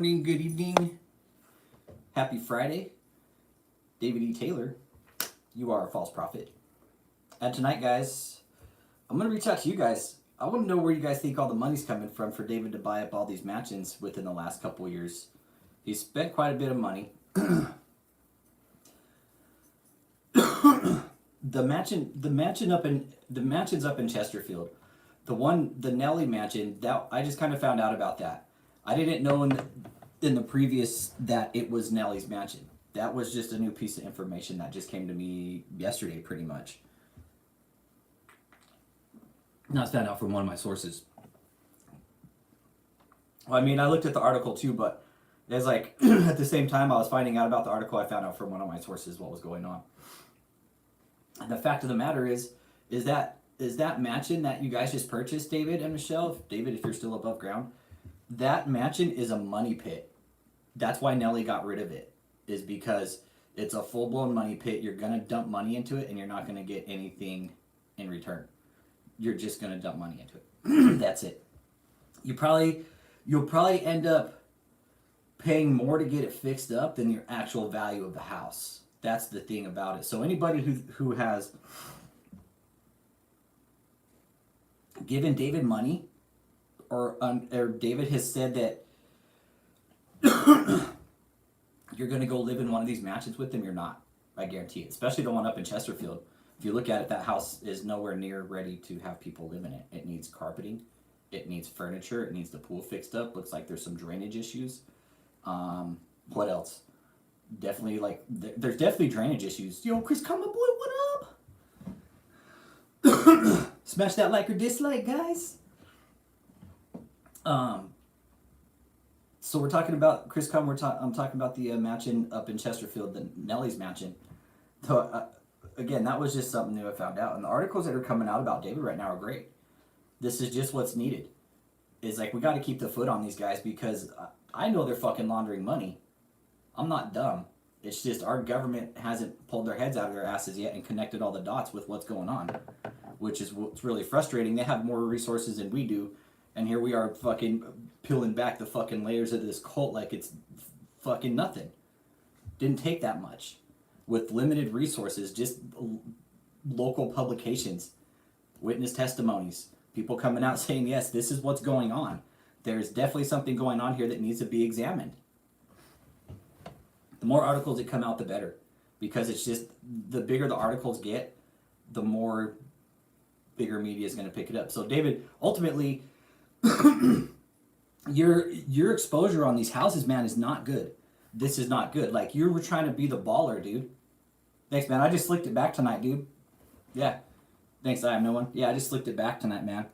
Morning, good evening, happy Friday. David E. Taylor, you are a false prophet. And tonight, guys, I'm going to reach out to you guys. I want to know where you guys think all the money's coming from for David to buy up all these mansions within the last couple of years. He's spent quite a bit of money. the mansions up in Chesterfield, the Nelly mansion, that I just kind of found out about that. I didn't know in the previous that it was Nelly's mansion. That was just a new piece of information that just came to me yesterday, pretty much. And I found out from one of my sources. Well, I mean, I looked at the article too, but it's like at the same time I was finding out about the article, I found out from one of my sources what was going on. And the fact of the matter is that mansion that you guys just purchased, David and Michelle, David, if you're still above ground, that mansion is a money pit. That's why Nelly got rid of it, is because it's a full-blown money pit. You're going to dump money into it, and you're not going to get anything in return. You're just going to dump money into it. That's it. You'll probably end up paying more to get it fixed up than your actual value of the house. That's the thing about it. So anybody who has given David money, or David has said that you're going to go live in one of these mansions with them, you're not. I guarantee it. Especially the one up in Chesterfield. If you look at it, that house is nowhere near ready to have people live in it. It needs carpeting. It needs furniture. It needs the pool fixed up. Looks like there's some drainage issues. What else? Definitely, there's definitely drainage issues. Yo, Chris, come on, boy, what up? Smash that like or dislike, guys. So we're talking about Chris Cum. I'm talking about the mansion up in Chesterfield, the Nelly's mansion. So again, that was just something new I found out, and the articles that are coming out about David right now are great. This is just what's needed. Is like, we got to keep the foot on these guys, because I know they're fucking laundering money. I'm not dumb. It's just our government hasn't pulled their heads out of their asses yet and connected all the dots with what's going on, which is what's really frustrating. They have more resources than we do. And here we are fucking peeling back the fucking layers of this cult like it's fucking nothing. Didn't take that much. With limited resources, just local publications, witness testimonies, people coming out saying, yes, this is what's going on. There's definitely something going on here that needs to be examined. The more articles that come out, the better. Because it's just, the bigger the articles get, the more bigger media is going to pick it up. So David, ultimately, your exposure on these houses, man, is not good. This is not good. Like, you were trying to be the baller, dude. Thanks, man. I just slicked it back tonight, dude. Yeah. Thanks, I have no one. Yeah, I just slicked it back tonight, man.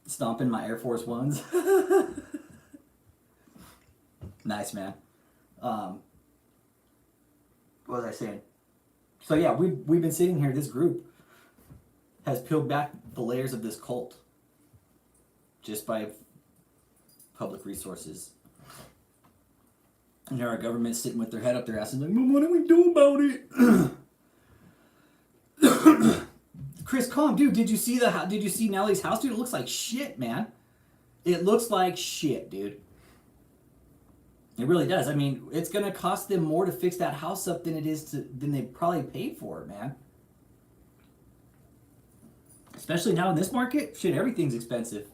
Stomping my Air Force Ones. Nice, man. What was I saying? So yeah, we've been sitting here, this group has peeled back the layers of this cult just by public resources. And here our government's sitting with their head up their ass and like, well, what do we do about it? Chris, calm, dude. Did you see Nelly's house, dude? It looks like shit, man. It looks like shit, dude. It really does. I mean, it's gonna cost them more to fix that house up than they probably paid for it, man. Especially now in this market, shit, everything's expensive.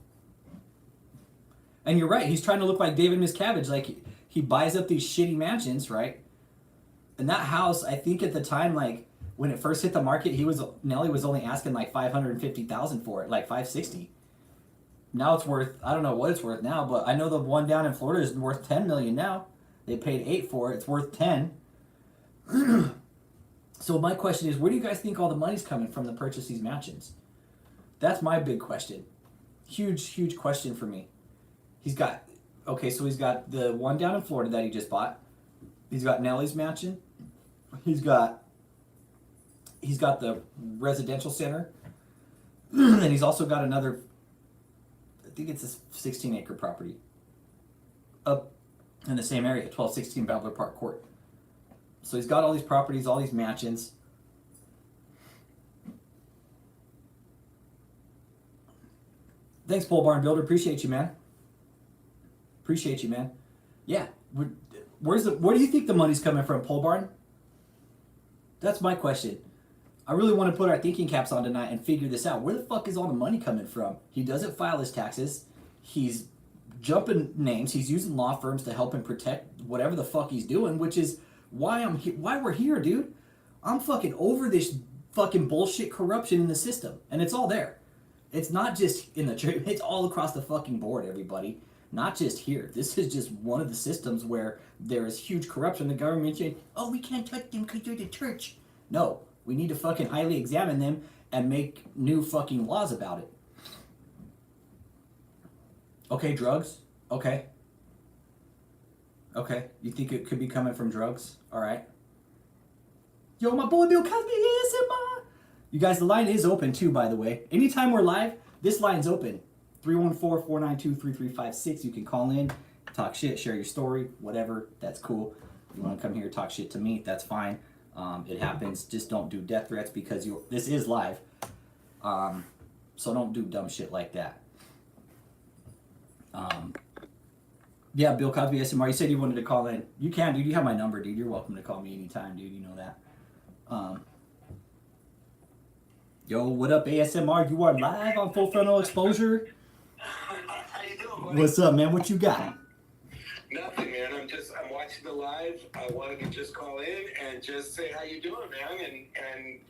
And you're right, he's trying to look like David Miscavige, like he buys up these shitty mansions, right? And that house, I think at the time, like when it first hit the market, Nelly was only asking like $550,000 for it, like $560,000. Now it's worth, I don't know what it's worth now, but I know the one down in Florida is worth $10 million now. They paid $8 million for it. It's worth $10 million. So my question is, where do you guys think all the money's coming from to purchase these mansions? That's my big question. Huge, huge question for me. He's got the one down in Florida that he just bought. He's got Nelly's mansion. He's got the residential center. And he's also got another, I think it's a 16-acre property up in the same area, 1216 Bowler Park Court. So he's got all these properties, all these mansions. Thanks, Pole Barn Builder. Appreciate you, man. Appreciate you, man. Yeah. Where do you think the money's coming from, Pole Barn? That's my question. I really want to put our thinking caps on tonight and figure this out. Where the fuck is all the money coming from? He doesn't file his taxes. He's jumping names. He's using law firms to help him protect whatever the fuck he's doing, which is why why we're here, dude. I'm fucking over this fucking bullshit corruption in the system, and it's all there. It's not just in the church. It's all across the fucking board, everybody. Not just here. This is just one of the systems where there is huge corruption. The government saying, "Oh, we can't touch them because they're the church." No, we need to fucking highly examine them and make new fucking laws about it. Okay, drugs. Okay. Okay, you think it could be coming from drugs? All right. Yo, my boy Bill Cosby, ASMR. You guys, the line is open too, by the way. Anytime we're live, this line's open. 314-492-3356. You can call in, talk shit, share your story, whatever. That's cool. If you want to come here, talk shit to me, that's fine. It happens. Just don't do death threats because this is live. So don't do dumb shit like that. Yeah, Bill Cosby SMR, you said you wanted to call in. You can, dude. You have my number, dude. You're welcome to call me anytime, dude. You know that. Yo, what up, ASMR? You are live on Full Frontal Exposure. How you doing, buddy? What's up, man? What you got? Nothing, man. I'm watching the live. I wanted to just call in and just say how you doing, man, and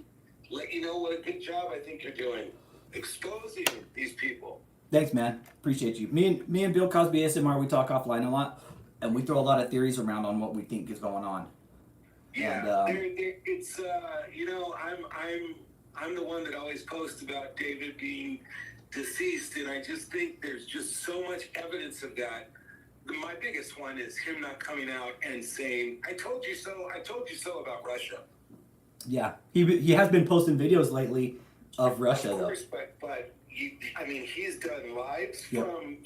let you know what a good job I think you're doing, exposing these people. Thanks, man. Appreciate you. Me and Bill Cosby ASMR, we talk offline a lot, and we throw a lot of theories around on what we think is going on. Yeah, it's you know, I'm the one that always posts about David being deceased, and I just think there's just so much evidence of that. My biggest one is him not coming out and saying, "I told you so. I told you so" about Russia. Yeah, he has been posting videos lately of Russia, of course, though. But he's done lives from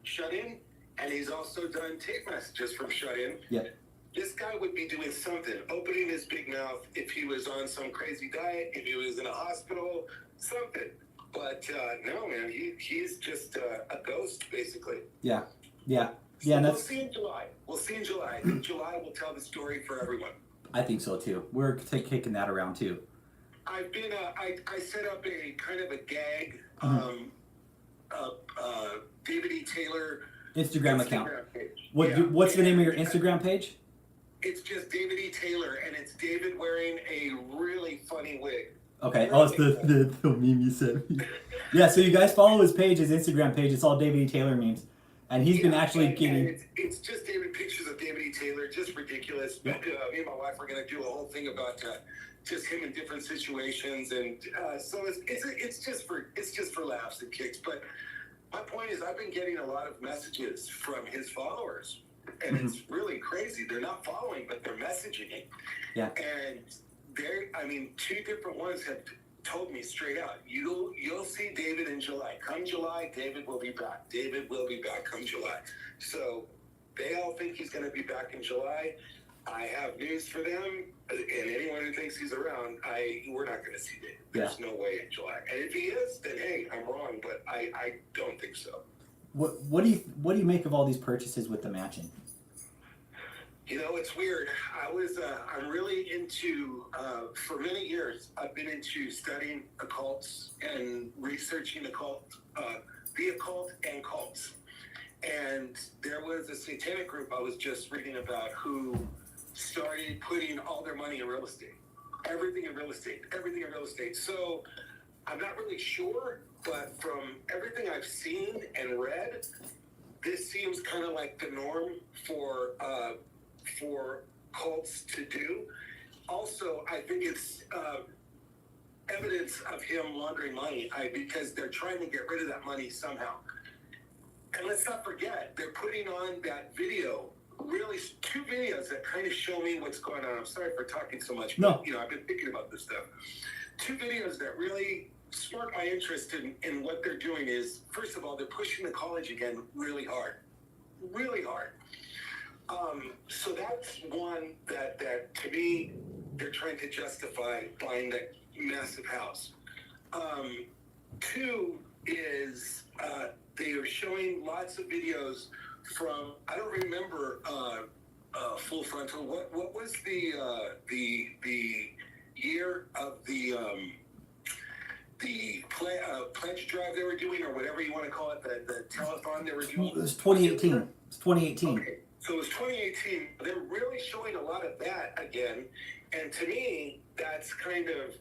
Shut-In, and he's also done tape messages from Shut-In. Yeah. This guy would be doing something, opening his big mouth if he was on some crazy diet, if he was in a hospital, something. But no, man, he's just a ghost, basically. Yeah. So we'll see in July. July will tell the story for everyone. I think so too. We're kicking that around too. I've been I set up a kind of a gag David E. Taylor Instagram account. Page. What's the name of your Instagram page? It's just David E. Taylor, and it's David wearing a really funny wig. Okay. Oh, it's the meme you sent me. Yeah, so you guys follow his page, his Instagram page. It's all David E. Taylor memes. And he's been actually getting... It's just pictures of David E. Taylor, just ridiculous. Yeah. Me and my wife are going to do a whole thing about just him in different situations. And so it's just for laughs and kicks. But my point is I've been getting a lot of messages from his followers. And it's really crazy. They're not following, but they're messaging him. Yeah. And two different ones have told me straight out, you'll see David in July. Come July, David will be back. David will be back come July. So they all think he's going to be back in July. I have news for them, and anyone who thinks he's around, we're not going to see David. There's no way in July. And if he is, then hey, I'm wrong, but I don't think so. What do you make of all these purchases with the mansion? You know, it's weird. I'm really into, for many years, I've been into studying occults and researching the occult and cults. And there was a satanic group I was just reading about who started putting all their money in real estate. Everything in real estate. So I'm not really sure, but from everything I've seen and read, this seems kind of like the norm for cults to do. Also, I think it's evidence of him laundering money because they're trying to get rid of that money somehow. And let's not forget, they're putting on that video, really two videos that kind of show me what's going on. I'm sorry for talking so much, but I've been thinking about this stuff. Two videos that really spark my interest in what they're doing is, first of all, they're pushing the college again really hard. So that's one that to me, they're trying to justify buying that massive house. Two, is they are showing lots of videos from, I don't remember Full Frontal. What was the year of the pledge drive they were doing, or whatever you want to call it, the telethon they were doing? It was 2018. It's 2018. Okay, so it was 2018. They're really showing a lot of that again, and to me, that's kind of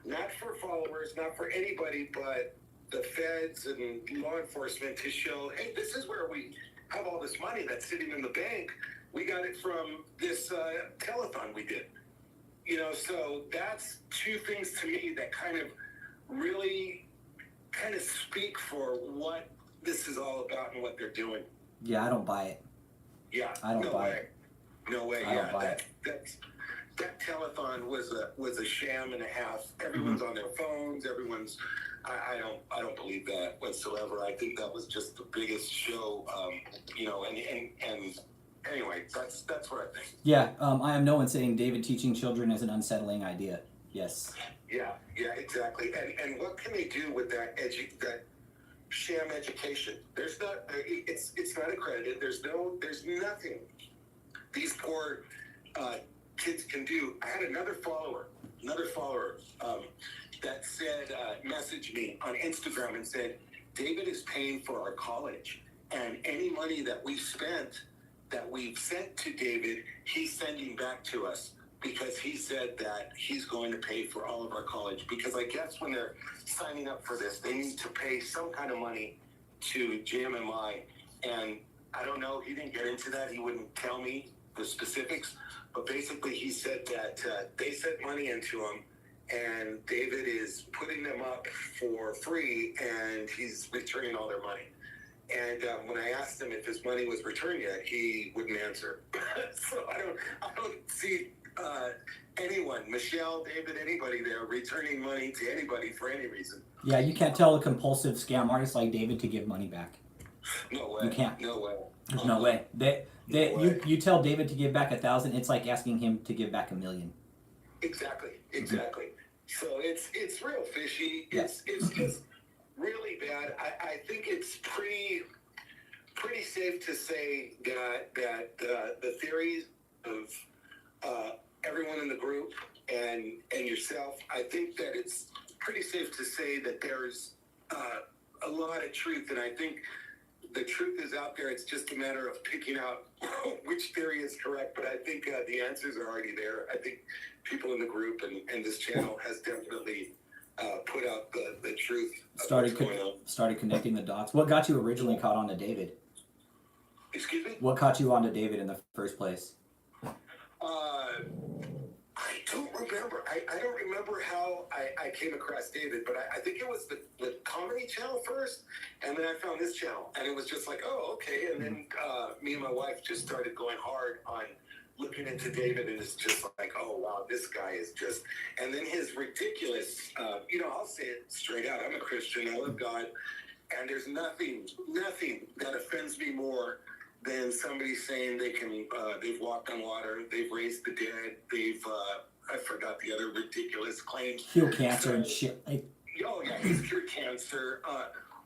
not for followers, not for anybody, but the feds and law enforcement to show, hey, this is where we have all this money that's sitting in the bank. We got it from this telethon we did. You know, so that's two things to me that kind of really kind of speak for what this is all about and what they're doing. Yeah, I don't buy it. Yeah, I don't buy it. No way. I don't buy it. That telethon was a sham and a half. Everyone's on their phones. Everyone's. I don't believe that whatsoever. I think that was just the biggest show. You know, and anyway, that's what I think. Yeah, I am no one saying David teaching children is an unsettling idea. Yes. Yeah, exactly. And what can they do with that sham education? There's not. It's not accredited. There's nothing these poor kids can do. I had another follower that said, messaged me on Instagram and said, David is paying for our college, and any money that we've sent to David, he's sending back to us, because he said that he's going to pay for all of our college. Because I guess when they're signing up for this, they need to pay some kind of money to JMMI. And I don't know, he didn't get into that. He wouldn't tell me the specifics. But basically, he said that they sent money into him, and David is putting them up for free, and he's returning all their money. And when I asked him if his money was returned yet, he wouldn't answer. So I don't see anyone, Michelle, David, anybody there returning money to anybody for any reason. Yeah, you can't tell a compulsive scam artist like David to give money back. No way. You can't. No way. There's no way. You tell David to give back 1,000, it's like asking him to give back 1,000,000. Exactly. So it's real fishy. Yes. It's just really bad. I think it's pretty safe to say that the theories of everyone in the group and yourself, I think that it's pretty safe to say that there's a lot of truth, and I think the truth is out there. It's just a matter of picking out which theory is correct, but I think the answers are already there. I think people in the group and this channel has definitely put out the truth of what's going on. Started connecting the dots. What got you originally caught on to David? Excuse me? What caught you on to David in the first place? I don't remember. I don't remember how I came across David, but I think it was the comedy channel first, and then I found this channel, and it was just like, oh, okay. And then me and my wife just started going hard on looking into David, and it's just like, oh, wow, this guy is just... And then his ridiculous, I'll say it straight out. I'm a Christian. I love God, and there's nothing that offends me more than somebody saying they've walked on water, they've raised the dead, they've I forgot the other ridiculous claims. Cure cancer and shit. Oh yeah, he's cured cancer.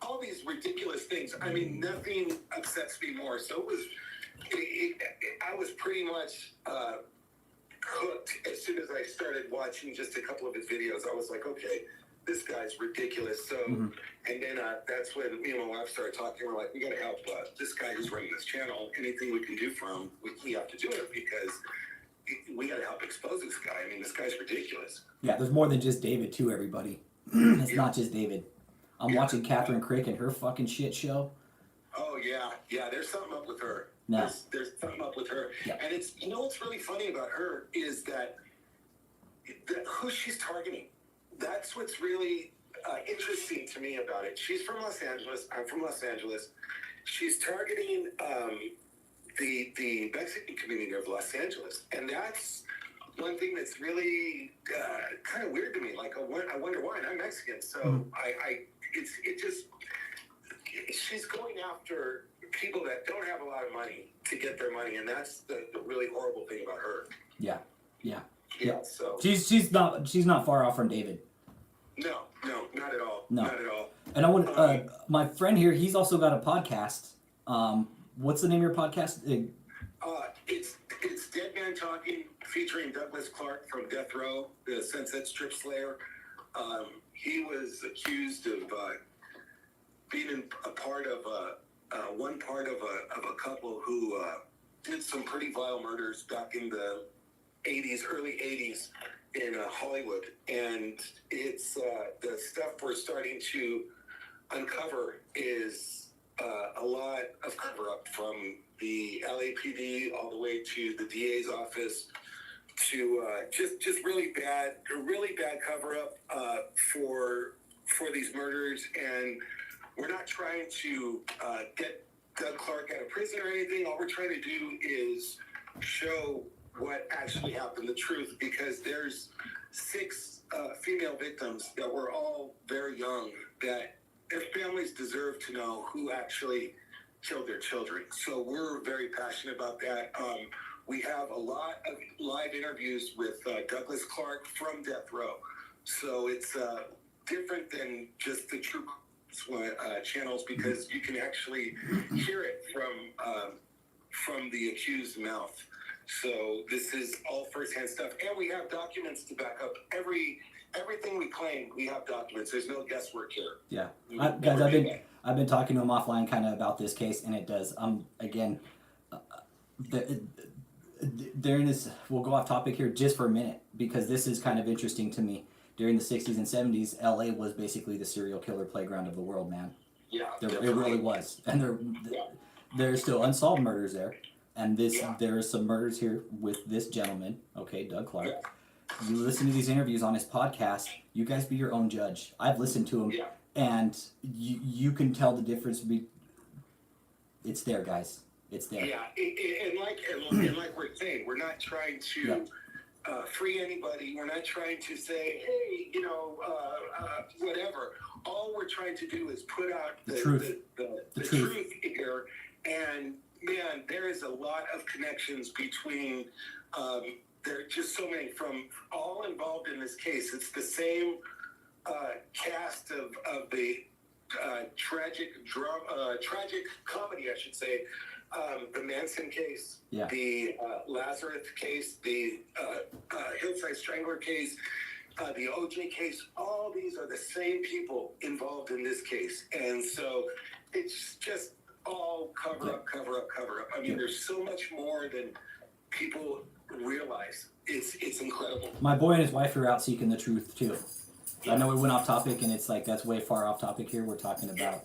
All these ridiculous things. I mean, nothing upsets me more. So I was pretty much hooked as soon as I started watching just a couple of his videos. I was like, okay, this guy's ridiculous. So, and then that's when me and my wife started talking. We're like, we got to help this guy who's running this channel. Anything we can do for him, we have to do it, because we got to help expose this guy. I mean, this guy's ridiculous. Yeah, there's more than just David too, everybody. It's not just David. I'm watching Catherine Crick and her fucking shit show. Oh yeah. There's something up with her. No. There's something up with her. Yeah. And it's, what's really funny about her is that who she's targeting. That's what's really interesting to me about it. She's from Los Angeles. I'm from Los Angeles. She's targeting the Mexican community of Los Angeles, and that's one thing that's really kind of weird to me. Like, I wonder why. And I'm Mexican, so she's going after people that don't have a lot of money to get their money, and that's the really horrible thing about her. Yeah. So she's not far off from David. No, not at all. No. Not at all. And I want my friend here. He's also got a podcast. What's the name of your podcast? It's Dead Man Talking, featuring Douglas Clark from Death Row, the Sunset Strip Slayer. He was accused of being a part of one part of a couple who did some pretty vile murders back in the early 80s in Hollywood. And it's the stuff we're starting to uncover is a lot of cover-up, from the LAPD all the way to the DA's office, to just really bad cover-up for these murders. And we're not trying to get Doug Clark out of prison or anything. All we're trying to do is show what actually happened, the truth, because there's 6 female victims that were all very young, that their families deserve to know who actually killed their children. So we're very passionate about that. We have a lot of live interviews with Douglas Clark from Death Row. So it's different than just the true channels, because you can actually hear it from the accused's mouth. So this is all firsthand stuff, and we have documents to back up everything we claim. We have documents. There's no guesswork here. Yeah, guys, I've been talking to him offline kind of about this case, and it does. Again, during this, we'll go off topic here just for a minute, because this is kind of interesting to me. During the 60s and 70s, LA was basically the serial killer playground of the world, man. Yeah, it really was, and there's still unsolved murders there. And there are some murders here with this gentleman, okay, Doug Clark. Yeah. You listen to these interviews on his podcast. You guys be your own judge. I've listened to him, and you can tell the difference. It's there, guys. It's there. Yeah, and like we're saying, we're not trying to free anybody. We're not trying to say, hey, whatever. All we're trying to do is put out the truth here. And man, there is a lot of connections between, there are just so many from all involved in this case. It's the same cast of the tragic comedy, I should say. The Manson case, the Lazarus case, the Hillside Strangler case, the OJ case. All these are the same people involved in this case. And so it's just all cover up. I mean, there's so much more than people realize. It's incredible. My boy and his wife are out seeking the truth too. I know we went off topic, and it's like that's way far off topic here. We're talking about,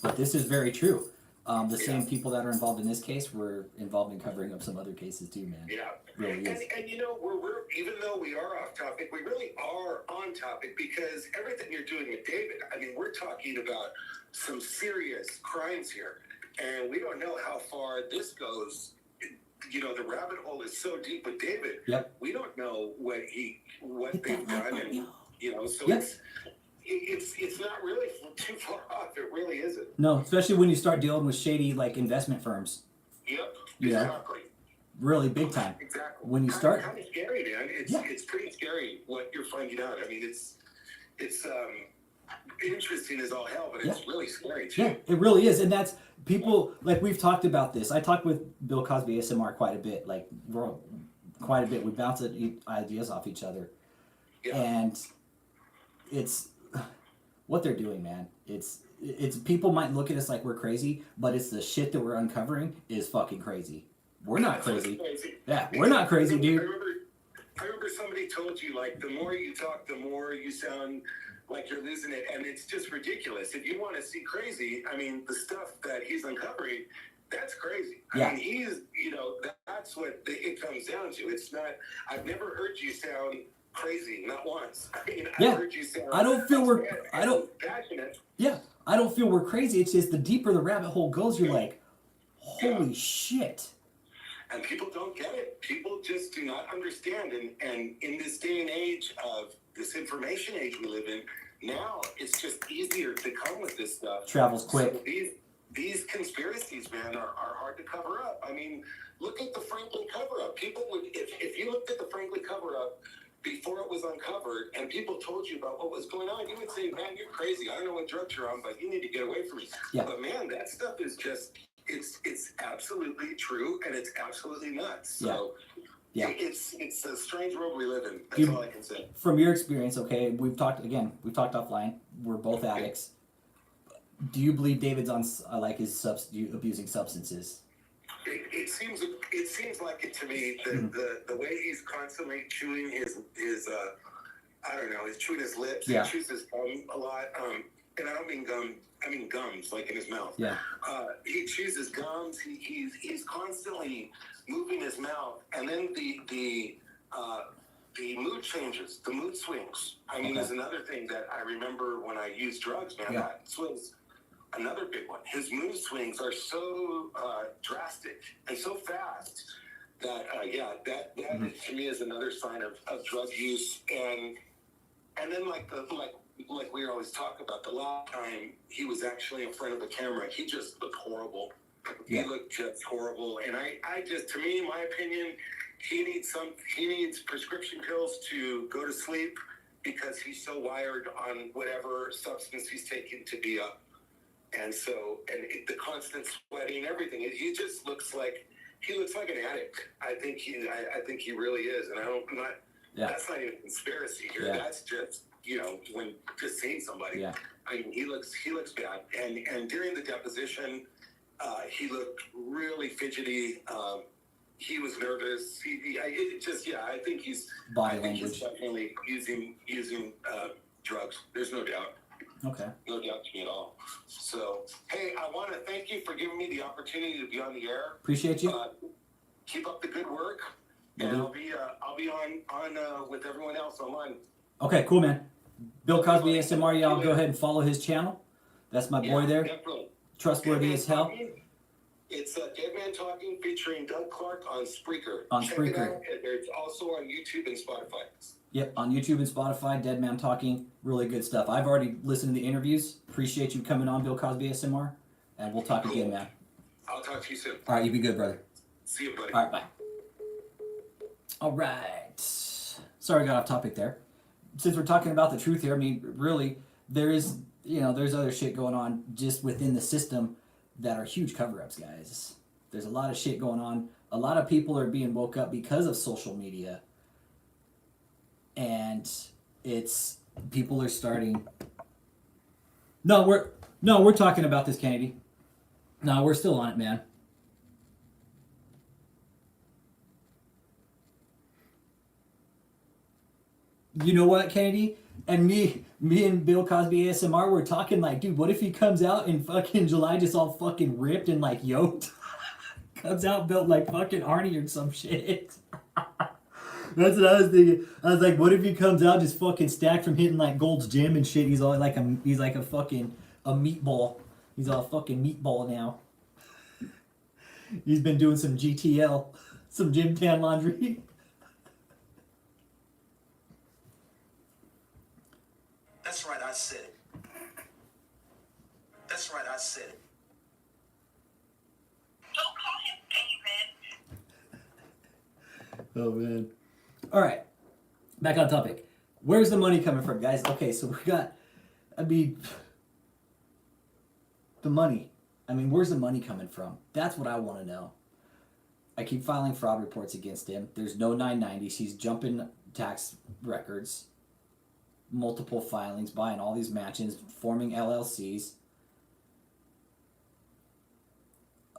but this is very true. The same people that are involved in this case were involved in covering up some other cases too, man. Yeah, really is. And we're even though we are off topic, we really are on topic, because everything you're doing with David, I mean, we're talking about some serious crimes here. And we don't know how far this goes. The rabbit hole is so deep with David. Yep. We don't know what they've done, and so it's not really too far off. It really isn't. No, especially when you start dealing with shady investment firms. Yep. Exactly. Really big time. Exactly. When you start, kind of scary, man. It's pretty scary what you're finding out. I mean, it's interesting as all hell, but it's really scary too. Yeah, it really is, and that's people we've talked about this. I talked with Bill Cosby ASMR quite a bit. We bounce ideas off each other, and it's what they're doing, man. It's people might look at us like we're crazy, but it's the shit that we're uncovering is fucking crazy. We're not crazy. Yeah, we're not crazy, dude. I remember somebody told you, the more you talk, the more you sound like you're losing it, and it's just ridiculous. If you want to see crazy, I mean, the stuff that he's uncovering, that's crazy. I mean, he's, that's what it comes down to. It's not, I've never heard you sound crazy, not once. I mean, I've heard you sound passionate. Yeah, I don't feel we're crazy. It's just the deeper the rabbit hole goes, you're like, holy shit. And people don't get it. People just do not understand. And in this day and age of this information age we live in, now it's just easier to come with this stuff. Travels quick. So these conspiracies, man, are hard to cover up. I mean, look at the Franklin cover-up. People would, if you looked at the Franklin cover-up, before it was uncovered and people told you about what was going on, you would say, man, you're crazy. I don't know what drugs you're on, but you need to get away from me. Yeah. But man, that stuff is just, it's absolutely true and it's absolutely nuts. So yeah. It's a strange world we live in. That's all I can say. From your experience, okay, we've talked offline. We're both addicts. Do you believe David's on is abusing substances? It seems like it to me. The way he's constantly chewing his I don't know, he's chewing his lips. Yeah. He chews his gum a lot. And I don't mean gum. I mean gums, like in his mouth. Yeah. He chews his gums. He's constantly moving his mouth, and then the mood changes, the mood swings. I mean, there's another thing that I remember when I used drugs, man. That was another big one. His mood swings are so drastic and so fast that that to me is another sign of drug use. And then like we always talk about, the last time he was actually in front of the camera, he just looked horrible. He looked just horrible. And I just, to me, my opinion, he needs prescription pills to go to sleep, because he's so wired on whatever substance he's taking to be up. And so, the constant sweating, everything, he just looks like an addict. I think he really is. And that's not even a conspiracy here. Yeah. That's just, when just seeing somebody. Yeah. I mean, he looks bad. And during the deposition, he looked really fidgety. He was nervous. I think he's body language. He's definitely using drugs. There's no doubt. Okay. No doubt to me at all. So, hey, I want to thank you for giving me the opportunity to be on the air. Appreciate you. Keep up the good work, and I'll be on with everyone else online. Okay, cool, man. Bill Cosby ASMR, y'all go ahead and follow his channel. That's my boy there. Definitely. Trustworthy as hell. It's Dead Man Talking featuring Doug Clark on Spreaker. Check it out. It's also on YouTube and Spotify. Yep, on YouTube and Spotify, Dead Man Talking, really good stuff. I've already listened to the interviews. Appreciate you coming on, Bill Cosby ASMR, and we'll talk again, man. I'll talk to you soon. All right, you be good, brother. See you, buddy. All right, bye. All right. Sorry I got off topic there. Since we're talking about the truth here, I mean, really, there's other shit going on just within the system that are huge cover-ups, guys. There's a lot of shit going on. A lot of people are being woke up because of social media. And people are starting. No, we're talking about this, Kennedy. No, we're still on it, man. You know what, Kennedy? And me and Bill Cosby ASMR were talking like, dude, what if he comes out in fucking July just all fucking ripped and like yoked? Comes out built like fucking Arnie or some shit. That's what I was thinking. I was like, what if he comes out just fucking stacked from hitting like Gold's Gym and shit? He's like a fucking meatball. He's all fucking meatball now. He's been doing some GTL, some gym tan laundry. That's right, I said it. That's right, I said it. Don't call him David. Oh, man. All right. Back on topic. Where's the money coming from, guys? Okay, so we got, the money. Where's the money coming from? That's what I want to know. I keep filing fraud reports against him. There's no 990s. He's jumping tax records. Multiple filings, buying all these mansions, forming LLCs.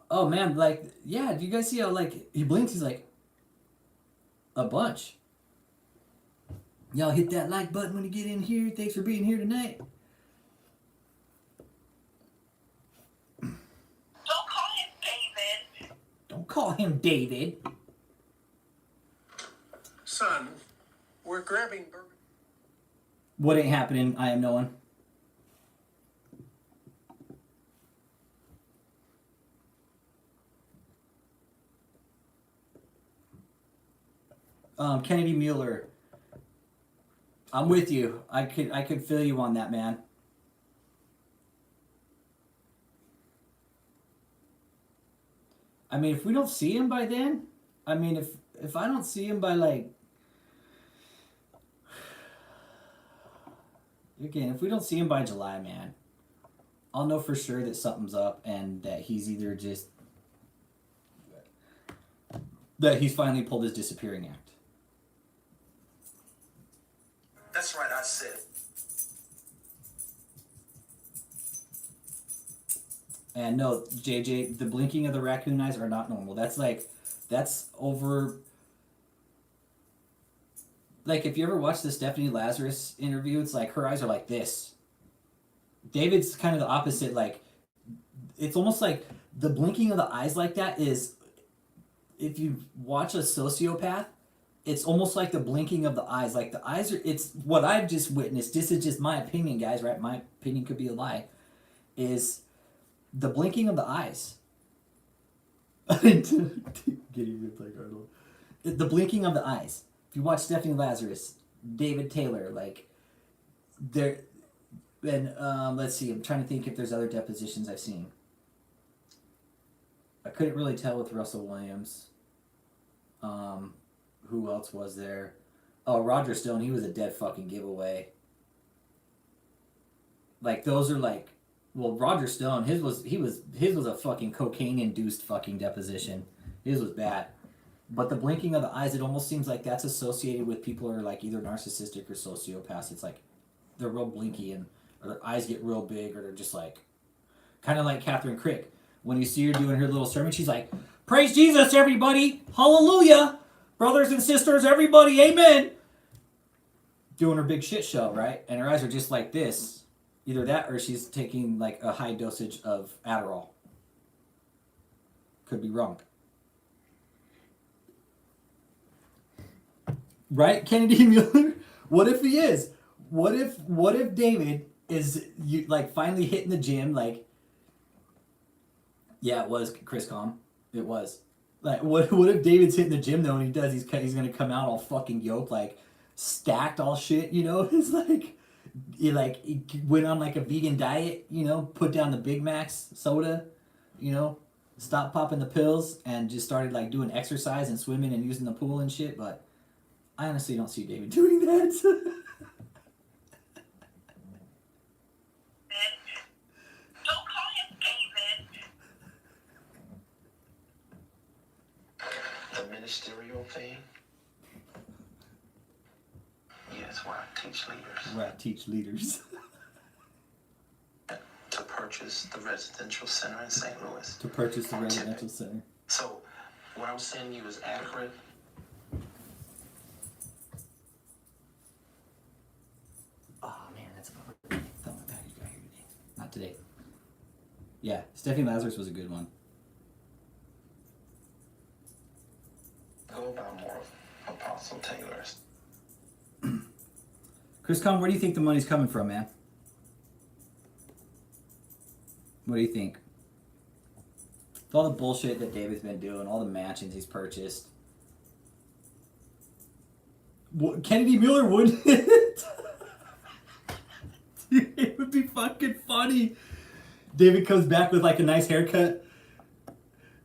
Oh man, do you guys see how he blinks? He's like, a bunch. Y'all hit that like button when you get in here. Thanks for being here tonight. Don't call him David. Don't call him David. Son, we're grabbing burger. What ain't happening? I am no one. Kennedy Mueller. I'm with you. I could feel you on that, man. If we don't see him by then, if I don't see him by Again, if we don't see him by July, man, I'll know for sure that something's up and that he's either just that he's finally pulled his disappearing act. That's right, I said it. And no, JJ, the blinking of the raccoon eyes are not normal. That's over. Like, if you ever watch the Stephanie Lazarus interview, it's like her eyes are like this. David's kind of the opposite. Like, it's almost like the blinking of the eyes like that is, if you watch a sociopath, it's almost like the blinking of the eyes. Like, the eyes are, it's what I've just witnessed. This is just my opinion, guys, right? My opinion could be a lie. Is the blinking of the eyes. Getting ripped like Arnold. The blinking of the eyes. If you watch Stephanie Lazarus, David Taylor, like, there, and let's see, I'm trying to think if there's other depositions I've seen. I couldn't really tell with Russell Williams. Who else was there? Oh, Roger Stone, he was a dead fucking giveaway. Like, those are like, well, Roger Stone, his was a fucking cocaine-induced fucking deposition. His was bad. But the blinking of the eyes, it almost seems like that's associated with people who are like either narcissistic or sociopaths. It's like they're real blinky and or their eyes get real big or they're just like kind of like Catherine Crick. When you see her doing her little sermon, she's like, "Praise Jesus, everybody! Hallelujah! Brothers and sisters, everybody, amen!" Doing her big shit show, right? And her eyes are just like this. Either that or she's taking like a high dosage of Adderall. Could be wrong. Right, Kennedy Mueller? What if he is? What if David is like finally hitting the gym? Like, yeah, it was Chris Com. It was. Like, what if David's hitting the gym though, and he does? He's gonna come out all fucking yoked, like stacked, all shit. You know, it's like he went on like a vegan diet. You know, put down the Big Macs, soda. You know, stopped popping the pills, and just started like doing exercise and swimming and using the pool and shit. But I honestly don't see David doing that. Don't call him David. The ministerial thing? Yes, where I teach leaders. Where I teach leaders. To purchase the residential center in St. Louis. To purchase the residential center. So, what I'm saying to you is accurate. Oh man, that's thought my package got here today. Not today. Yeah, Stephanie Lazarus was a good one. Go about more of Apostle Taylor's. Chris Con, where do you think the money's coming from, man? What do you think? With all the bullshit that David's been doing, all the mansions he's purchased. What, Kennedy Mueller wouldn't it? Dude, it would be fucking funny. David comes back with like a nice haircut.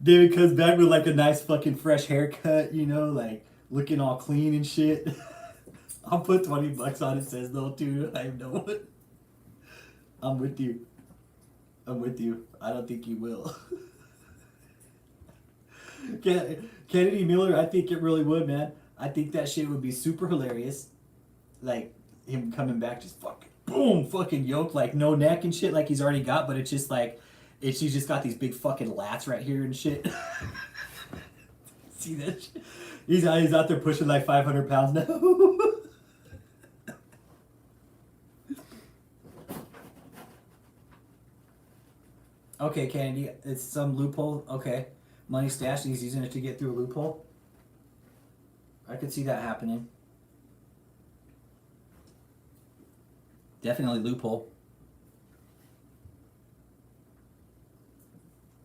David comes back with like a nice fucking fresh haircut, you know, like looking all clean and shit. I'll put $20 on it, says no, dude. I know it. I'm with you. I'm with you. I don't think you will. Kennedy Miller, I think it really would, man. I think that shit would be super hilarious. Like, him coming back just fucking, boom, fucking yoked, like no neck and shit like he's already got, but it's just like, she's just got these big fucking lats right here and shit. See that shit? He's out there pushing like 500 pounds now. Okay, Kennedy, it's some loophole. Okay, money stashed and he's using it to get through a loophole. I could see that happening. Definitely loophole.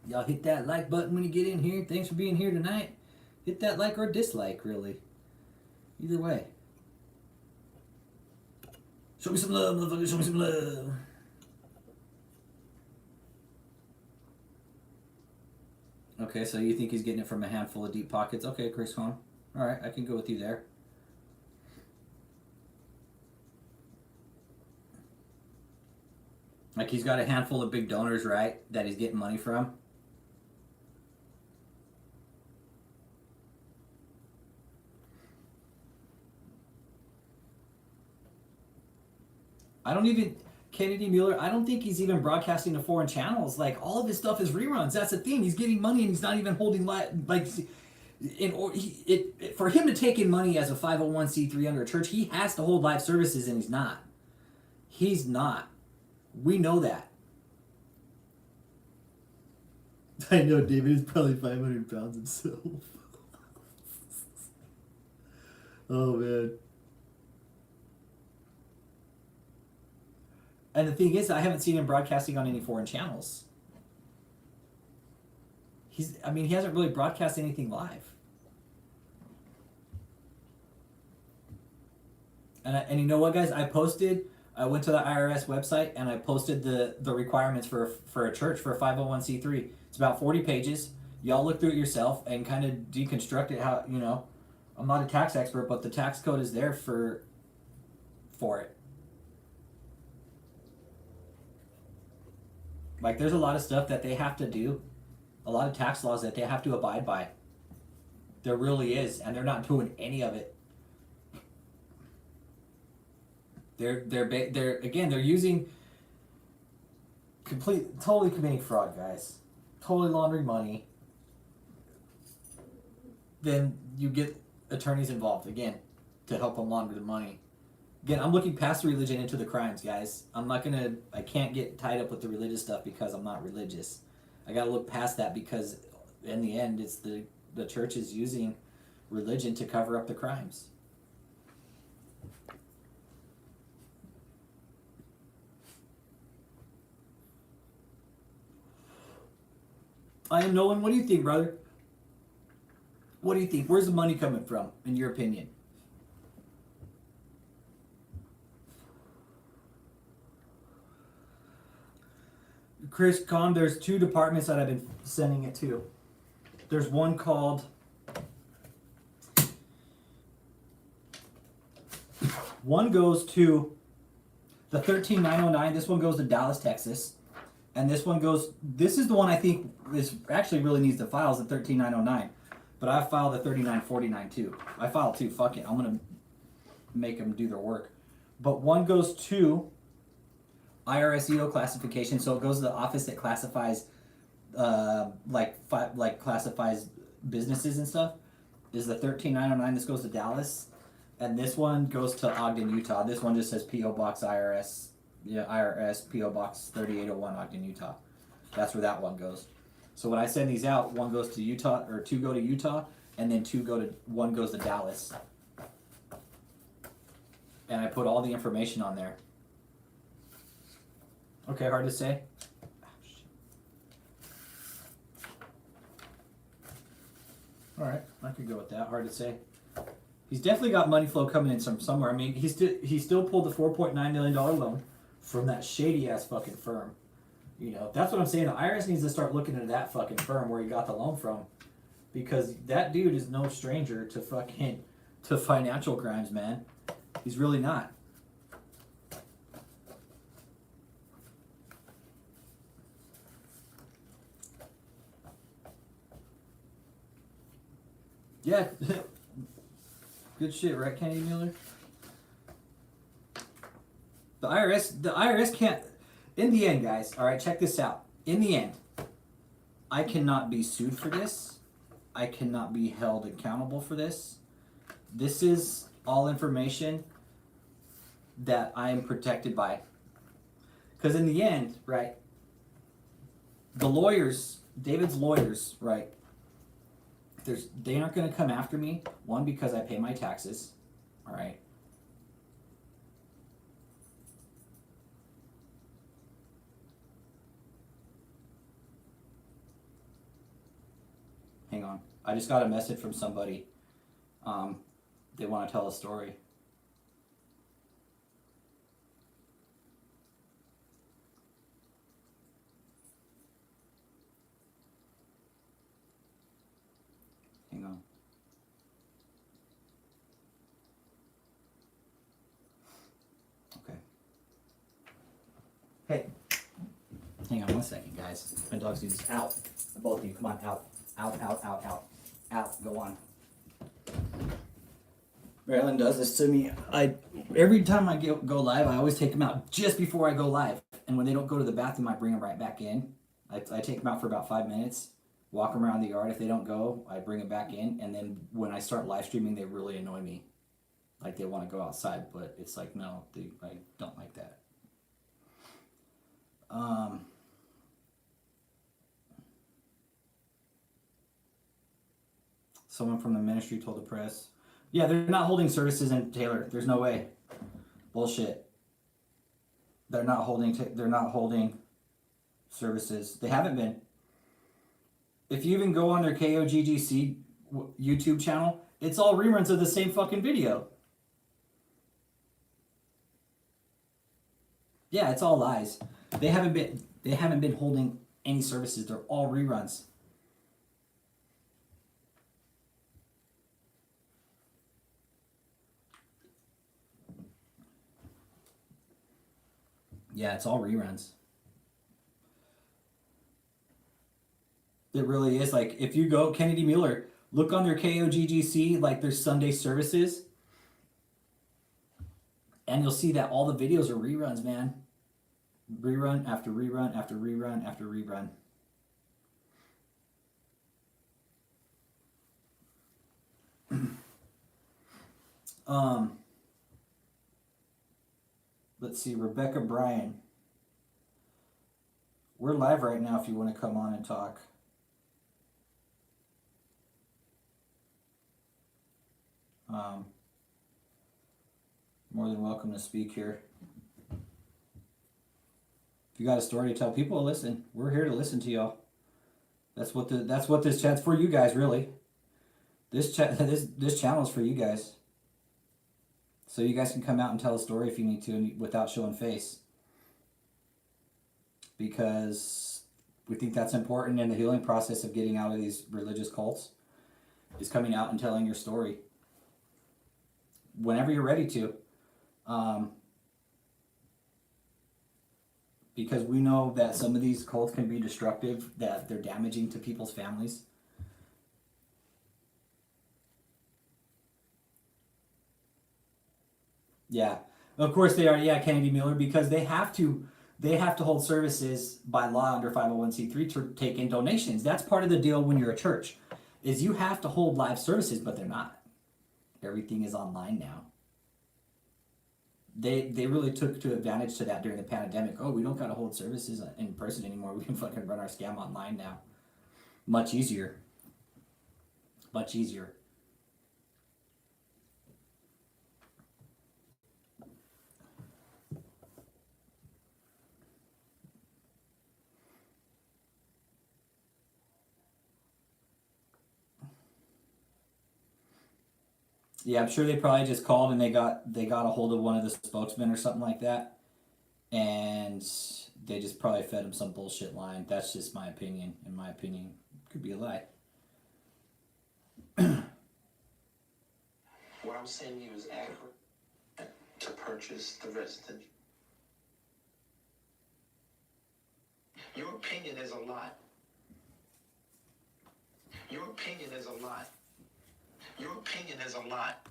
Y'all hit that like button when you get in here. Thanks for being here tonight. Hit that like or dislike, really. Either way. Show me some love, motherfucker. Show me some love. Okay, so you think he's getting it from a handful of deep pockets. Okay, Chris Home. All right, I can go with you there. Like he's got a handful of big donors, right, that he's getting money from. I don't even Kennedy Mueller. I don't think he's even broadcasting to foreign channels. Like all of his stuff is reruns. That's the thing. He's getting money and he's not even holding like. For him to take in money as a 501c3 under a church, he has to hold live services, and he's not. He's not. We know that. I know David is probably 500 pounds himself. Oh man. And the thing is, I haven't seen him broadcasting on any foreign channels. He hasn't really broadcast anything live. And you know what, guys? I went to the IRS website and I posted the requirements for a church, for a 501c3. It's about 40 pages. Y'all look through it yourself and kind of deconstruct it. How, I'm not a tax expert, but the tax code is there for it. Like, there's a lot of stuff that they have to do, a lot of tax laws that they have to abide by. There really is, and they're not doing any of it. They're using totally committing fraud, guys. Totally laundering money. Then you get attorneys involved again to help them launder the money. Again, I'm looking past the religion into the crimes, guys. I can't get tied up with the religious stuff because I'm not religious. I gotta look past that because in the end, it's the church is using religion to cover up the crimes. I am Nolan. What do you think, brother? What do you think? Where's the money coming from, in your opinion? Chris Con, there's two departments that I've been sending it to. There's one called... One goes to the 13909. This one goes to Dallas, Texas. And this one goes... This is the one I think is actually really needs to file, is the 13909. But I filed the 3949 too. I filed two. Fuck it. I'm going to make them do their work. But one goes to IRS EO classification, so it goes to the office that classifies, classifies businesses and stuff. Is the 13909. This goes to Dallas, and this one goes to Ogden, Utah. This one just says PO Box IRS, IRS PO Box 3801 Ogden, Utah. That's where that one goes. So when I send these out, one goes to Utah, or two go to Utah, and then one goes to Dallas. And I put all the information on there. Okay, hard to say. All right, I could go with that. Hard to say. He's definitely got money flow coming in somewhere. I mean, he still pulled the $4.9 million loan from that shady ass fucking firm. That's what I'm saying. The IRS needs to start looking into that fucking firm where he got the loan from, because that dude is no stranger to financial crimes, man. He's really not. Yeah. Good shit, right, Kennedy Mueller? The IRS can't, in the end, guys, all right, check this out. In the end, I cannot be sued for this. I cannot be held accountable for this. This is all information that I am protected by. Because in the end, right, the lawyers, David's lawyers, right, they aren't going to come after me. One, because I pay my taxes, all right. Hang on. I just got a message from somebody. They want to tell a story. Hang on. Okay. Hey, Hang on 1 second, guys. My dog's doing this. Out. Both of you, come on, out. Out, out, out, out. Out, go on. Marilyn does this to me. Every time I go live, I always take them out just before I go live. And when they don't go to the bathroom, I bring them right back in. I take them out for about 5 minutes, walk them around the yard. If they don't go, I bring them back in. And then when I start live streaming, they really annoy me. Like they want to go outside, but it's like, no, I don't like that. Someone from the ministry told the press, yeah, they're not holding services in Taylor. There's no way. Bullshit. They're not holding services. They haven't been. If you even go on their KOGGC YouTube channel, it's all reruns of the same fucking video. Yeah, it's all lies. They haven't been holding any services. They're all reruns. Yeah, it's all reruns. It really is. Like, if you go, Kennedy Mueller, look on their KOGGC, like their Sunday services, and you'll see that all the videos are reruns, man. Rerun after rerun after rerun after rerun. Let's see, Rebecca Bryan. We're live right now if you want to come on and talk. More than welcome to speak here. If you got a story to tell, people will listen. We're here to listen to y'all. That's what this chat's for, you guys, really. This channel is for you guys. So you guys can come out and tell a story if you need to without showing face. Because we think that's important in the healing process of getting out of these religious cults, is coming out and telling your story. Whenever you're ready to. Because we know that some of these cults can be destructive, that they're damaging to people's families. Yeah, of course they are. Yeah, Kennedy Miller, because they have to hold services by law under 501c3 to take in donations. That's part of the deal when you're a church, is you have to hold live services, but they're not. Everything is online now. They really took advantage to that during the pandemic. Oh, we don't got to hold services in person anymore. We can fucking run our scam online now. Much easier. Much easier. Yeah, I'm sure they probably just called and they got a hold of one of the spokesmen or something like that, and they just probably fed him some bullshit line. That's just my opinion. In my opinion, could be a lie. What I'm saying to you is accurate. To purchase the resident. Your opinion is a lot. Your opinion is a lot. Your opinion is a lot.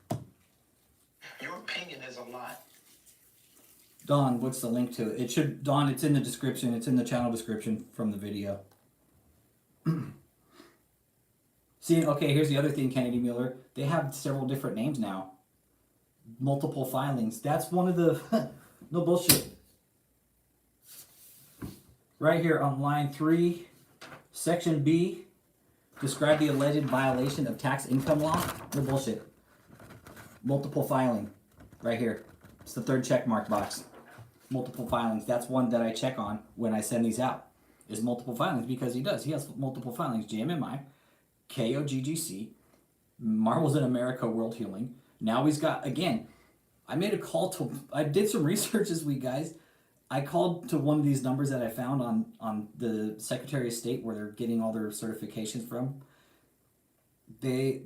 Your opinion is a lot. Dawn, what's the link to it? It should, Dawn, it's in the description. It's in the channel description from the video. See, okay, here's the other thing, Kennedy Miller. They have several different names now. Multiple filings. That's one of the... no bullshit. Right here on line 3, section B, describe the alleged violation of tax income law. No bullshit. Multiple filing. Right here. It's the third check mark box. Multiple filings. That's one that I check on when I send these out. Is multiple filings, because he does. He has multiple filings. JMMI, KOGGC, Marvels in America, World Healing. Now he's got, again, I made a call to, I did some research this week, guys. I called to one of these numbers that I found on the Secretary of State where they're getting all their certifications from. They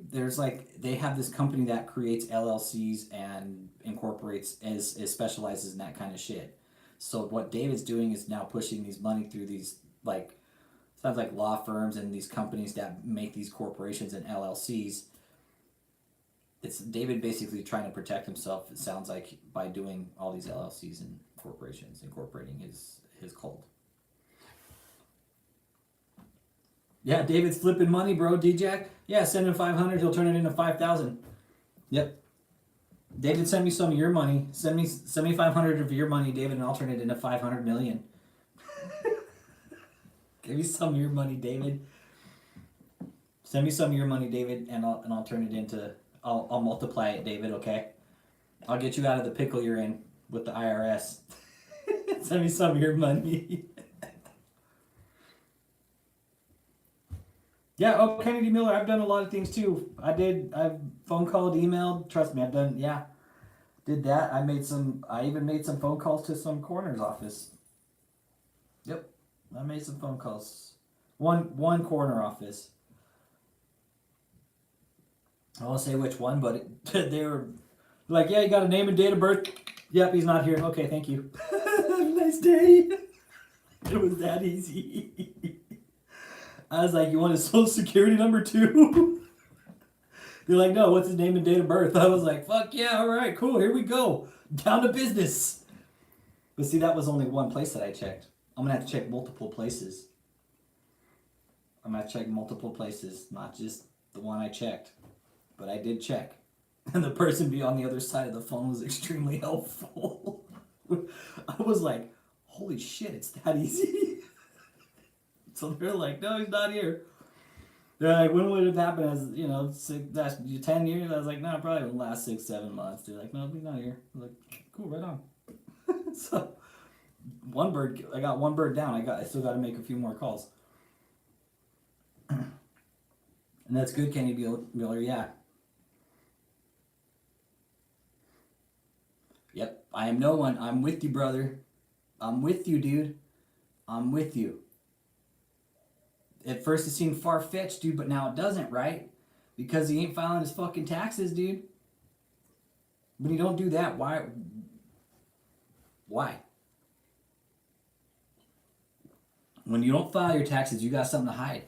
have this company that creates LLCs and incorporates as specializes in that kind of shit. So what David's doing is now pushing these money through these like sounds like law firms and these companies that make these corporations and LLCs. It's David basically trying to protect himself, it sounds like, by doing all these LLCs and corporations, incorporating his cult. Yeah, David's flipping money, bro. D-Jack. Yeah, send him 500, he'll turn it into 5,000. Yep. David, send me some of your money. Send me 500 of your money, David, and I'll turn it into 500 million. Give me some of your money, David. Send me some of your money, David, and I'll turn it into I'll multiply it, David, okay? I'll get you out of the pickle you're in with the IRS. Send me some of your money. Yeah, oh, Kennedy Miller, I've done a lot of things too. I've phone called, emailed, trust me, did that. I even made some phone calls to some coroner's office. Yep, I made some phone calls. One coroner office. I won't say which one, but they were like, yeah, you got a name and date of birth? Yep, he's not here. Okay, thank you. Have a nice day. It was that easy. I was like, you want his social security number too? They're like, no, what's his name and date of birth? I was like, fuck yeah, all right, cool, here we go. Down to business. But see, that was only one place that I checked. I'm going to have to check multiple places. I'm going to check multiple places, not just the one I checked. But I did check. And the person on the other side of the phone was extremely helpful. I was like, holy shit, it's that easy? So they're like, no, he's not here. They're like, when would it happen? As 10 years? I was like, no, probably wouldn't last 6-7 months. They're like, no, he's not here. I was like, cool, right on. So I got one bird down. I still got to make a few more calls. And that's good, Kenny Miller, yeah. Yep, I am no one. I'm with you, brother. I'm with you, dude. I'm with you. At first it seemed far-fetched, dude, but now it doesn't, right? Because he ain't filing his fucking taxes, dude. When you don't do that, why? When you don't file your taxes, you got something to hide.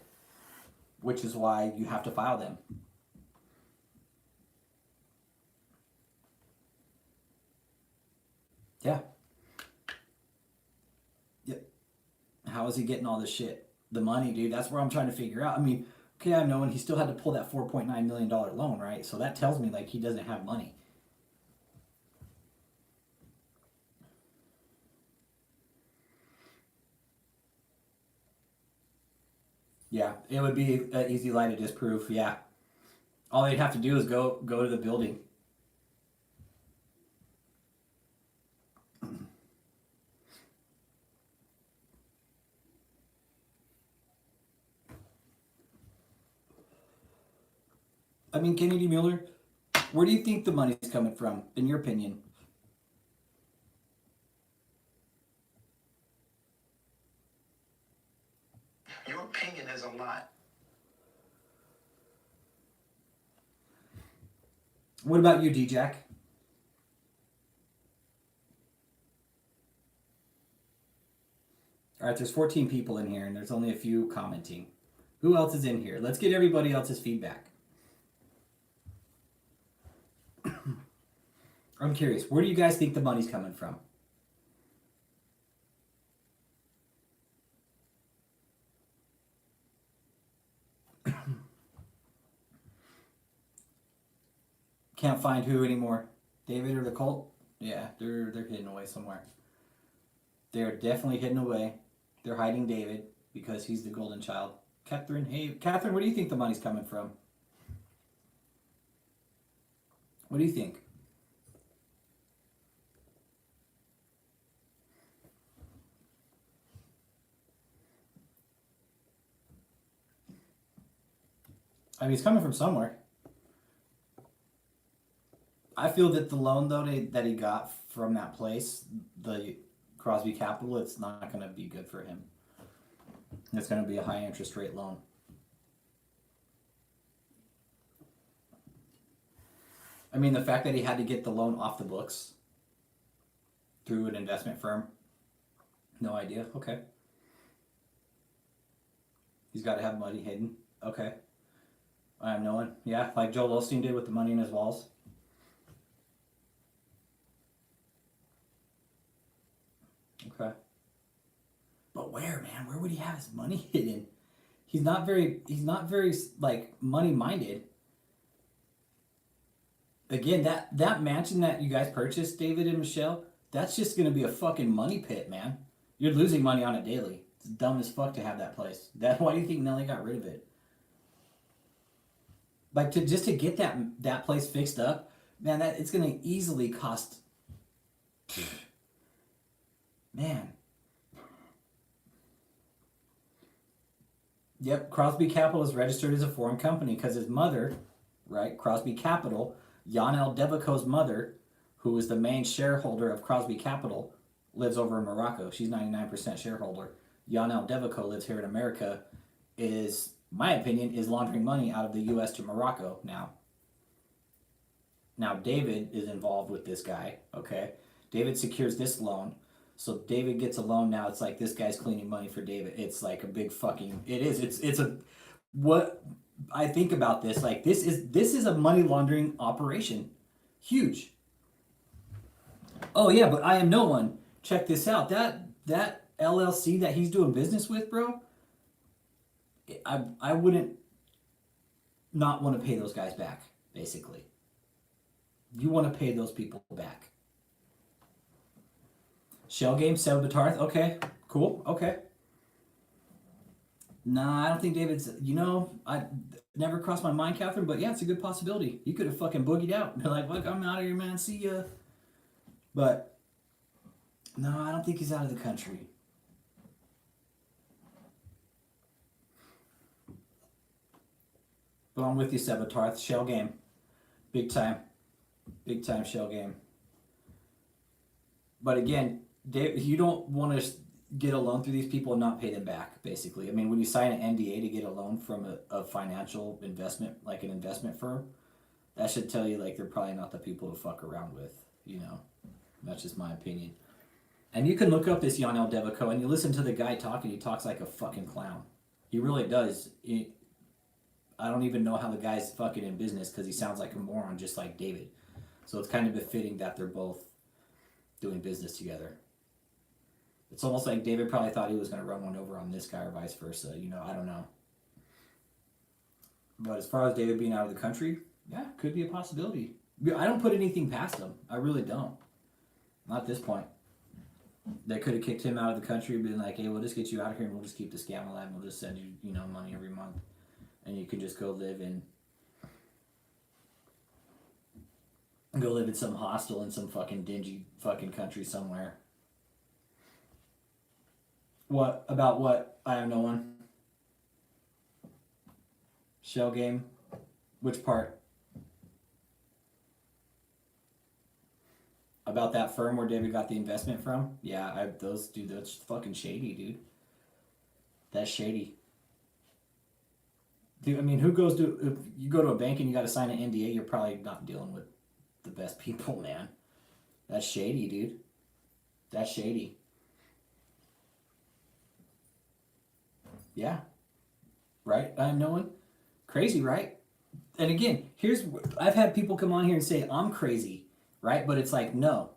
Which is why you have to file them. Yeah. Yep. How is he getting all this shit? The money, dude. That's where I'm trying to figure out. I mean, okay, I know, and he still had to pull that $4.9 million loan, right? So that tells me, like, he doesn't have money. Yeah, it would be an easy lie to disprove, yeah. All they'd have to do is go to the building. I mean, Kennedy Miller, where do you think the money's coming from, in your opinion? Your opinion is a lot. What about you, D-Jack? All right, there's 14 people in here, and there's only a few commenting. Who else is in here? Let's get everybody else's feedback. I'm curious, where do you guys think the money's coming from? Can't find who anymore. David or the cult? Yeah, they're hidden away somewhere. They're definitely hidden away. They're hiding David because he's the golden child. Catherine, hey, Catherine, where do you think the money's coming from? What do you think? I mean, it's coming from somewhere. I feel that the loan, though, that he got from that place, the Cosby Capital, it's not going to be good for him. It's going to be a high interest rate loan. I mean, the fact that he had to get the loan off the books through an investment firm, No idea. Okay. He's got to have money hidden. Okay. I have no one. Yeah, like Joel Osteen did with the money in his walls. Okay. But where, man? Where would he have his money hidden? He's not very like money minded. Again, that mansion that you guys purchased, David and Michelle, that's just gonna be a fucking money pit, man. You're losing money on it daily. It's dumb as fuck to have that place. Why do you think Nelly got rid of it? Like to get that place fixed up, man, that it's gonna easily cost. Man. Yep, Crosby Capital is registered as a foreign company because his mother, right, Crosby Capital, Yanel Devico's mother, who is the main shareholder of Crosby Capital, lives over in Morocco. She's 99% shareholder. Yanel Devico lives here in America, is, my opinion, is laundering money out of the U.S. to Morocco now. Now, David is involved with this guy, okay? David secures this loan. So David gets a loan now. It's like this guy's cleaning money for David. It's like a big fucking, it is. It's a, what I think about this, like this is a money laundering operation. Huge. Oh yeah, but I am no one. Check this out. That LLC that he's doing business with, bro, I wouldn't not want to pay those guys back, basically. You want to pay those people back. Shell game, Sabotarth, okay, cool, okay. Nah, I don't think David's, I never crossed my mind, Catherine, but yeah, it's a good possibility. He could have fucking boogied out and be like, look, I'm out of here, man, see ya. But, no, I don't think he's out of the country. But I'm with you, Sabotarth, shell game. Big time shell game. But again, you don't want to get a loan through these people and not pay them back, basically. I mean, when you sign an NDA to get a loan from a financial investment, like an investment firm, that should tell you, like, they're probably not the people to fuck around with, That's just my opinion. And you can look up this Yanel Devico, and you listen to the guy talking, he talks like a fucking clown. He really does. I don't even know how the guy's fucking in business, because he sounds like a moron, just like David. So it's kind of befitting that they're both doing business together. It's almost like David probably thought he was going to run one over on this guy or vice versa. I don't know. But as far as David being out of the country, yeah, could be a possibility. I don't put anything past him. I really don't. Not at this point. They could have kicked him out of the country and been like, hey, we'll just get you out of here and we'll just keep the scam alive and we'll just send you, money every month. And you can just go live in some hostel in some fucking dingy fucking country somewhere. What? About what? I have no one. Shell game? Which part? About that firm where David got the investment from? Yeah, that's fucking shady, dude. That's shady. Dude, I mean, if you go to a bank and you got to sign an NDA, you're probably not dealing with the best people, man. That's shady, dude. That's shady. Yeah. Right? I'm knowing. Crazy, right? And again, I've had people come on here and say, I'm crazy, right? But it's like, no.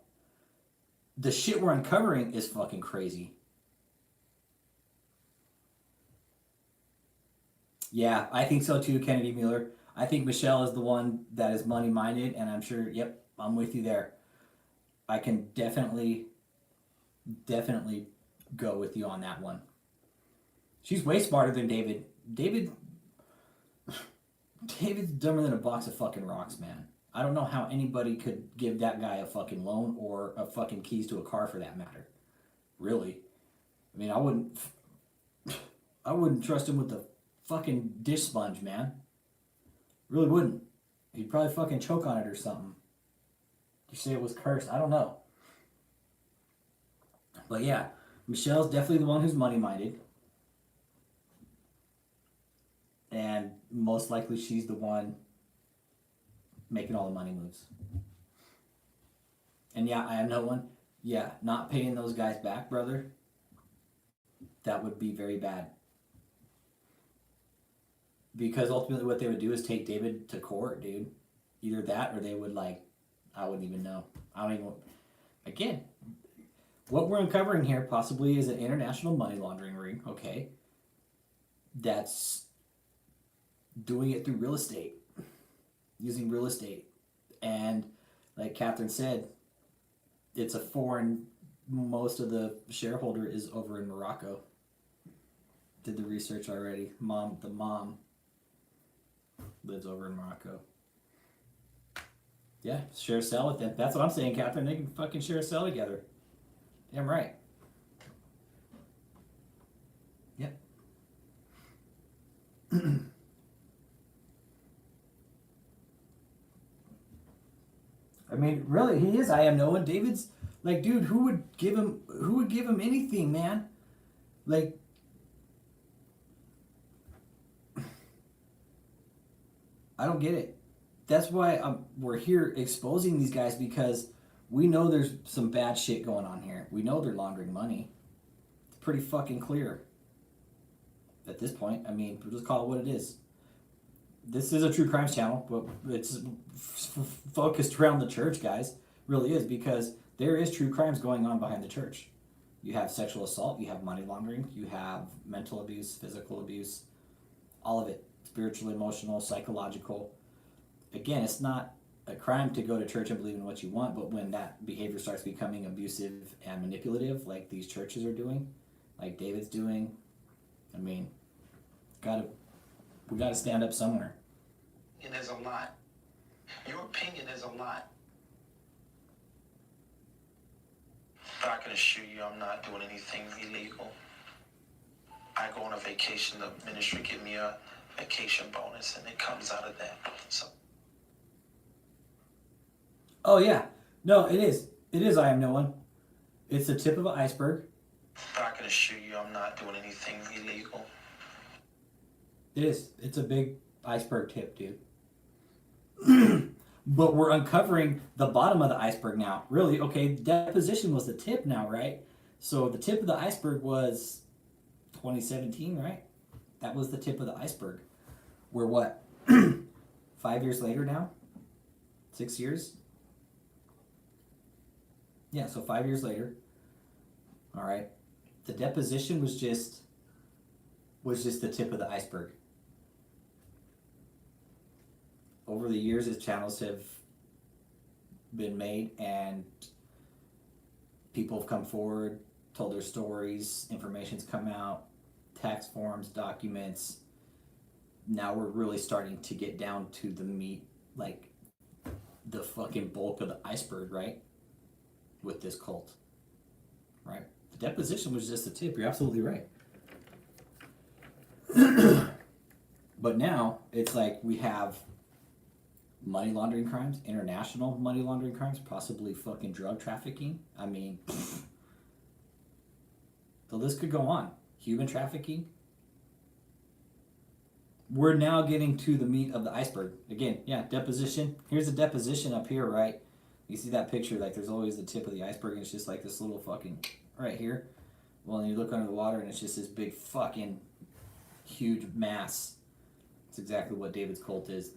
The shit we're uncovering is fucking crazy. Yeah, I think so too, Kennedy Mueller. I think Michelle is the one that is money-minded, and I'm sure, yep, I'm with you there. I can definitely go with you on that one. She's way smarter than David. David's dumber than a box of fucking rocks, man. I don't know how anybody could give that guy a fucking loan or a fucking keys to a car for that matter. Really. I mean, I wouldn't trust him with the fucking dish sponge, man. Really wouldn't. He'd probably fucking choke on it or something. You say it was cursed. I don't know. But yeah, Michelle's definitely the one who's money-minded. And most likely she's the one making all the money moves. And yeah, I have no one. Yeah, not paying those guys back, brother. that would be very bad. Because ultimately what they would do is take David to court, dude. Either that or they would I wouldn't even know. I don't even, again, what we're uncovering here possibly is an international money laundering ring, okay? That's doing it through real estate, using real estate. And like Catherine said, it's a foreign, most of the shareholder is over in Morocco. Did the research already. The mom lives over in Morocco. Yeah, share a cell with them. That's what I'm saying, Catherine. They can fucking share a cell together. Damn right. Yep. I mean, really, he is. I am no one. David's like, dude, who would give him anything, man? Like, I don't get it. That's why we're here exposing these guys, because we know there's some bad shit going on here. We know they're laundering money. It's pretty fucking clear at this point. I mean, we'll just call it what it is. This is a true crimes channel, but it's focused around the church, guys. It really is, because there is true crimes going on behind the church. You have sexual assault, you have money laundering, you have mental abuse, physical abuse, all of it. Spiritual, emotional, psychological. Again, it's not a crime to go to church and believe in what you want, but when that behavior starts becoming abusive and manipulative, like these churches are doing, like David's doing, I mean, we gotta stand up somewhere. It is a lot. Your opinion is a lot. But I can assure you I'm not doing anything illegal. I go on a vacation, the ministry give me a vacation bonus, and it comes out of that. So. Oh yeah, no, it is. It is. I am no one. It's the tip of an iceberg. But I can assure you I'm not doing anything illegal. It is. It's a big iceberg tip, dude. But we're uncovering the bottom of the iceberg now. Really, okay, deposition was the tip now, right? So the tip of the iceberg was 2017, right? That was the tip of the iceberg. We're what? 5 years later now? 6 years? Yeah, so 5 years later. All right. The deposition was just the tip of the iceberg. Over the years, as channels have been made and people have come forward, told their stories, information's come out, tax forms, documents. Now we're really starting to get down to the meat, like the fucking bulk of the iceberg, right? With this cult, right? The deposition was just the tip. You're absolutely right. But now it's like we have money laundering crimes, international money laundering crimes, possibly fucking drug trafficking. I mean, the list could go on. Human trafficking. We're now getting to the meat of the iceberg. Again, yeah, deposition. Here's the deposition up here, right? You see that picture, like there's always the tip of the iceberg and it's just like this little fucking, right here. Well, then you look under the water and it's just this big fucking huge mass. It's exactly what David's cult is.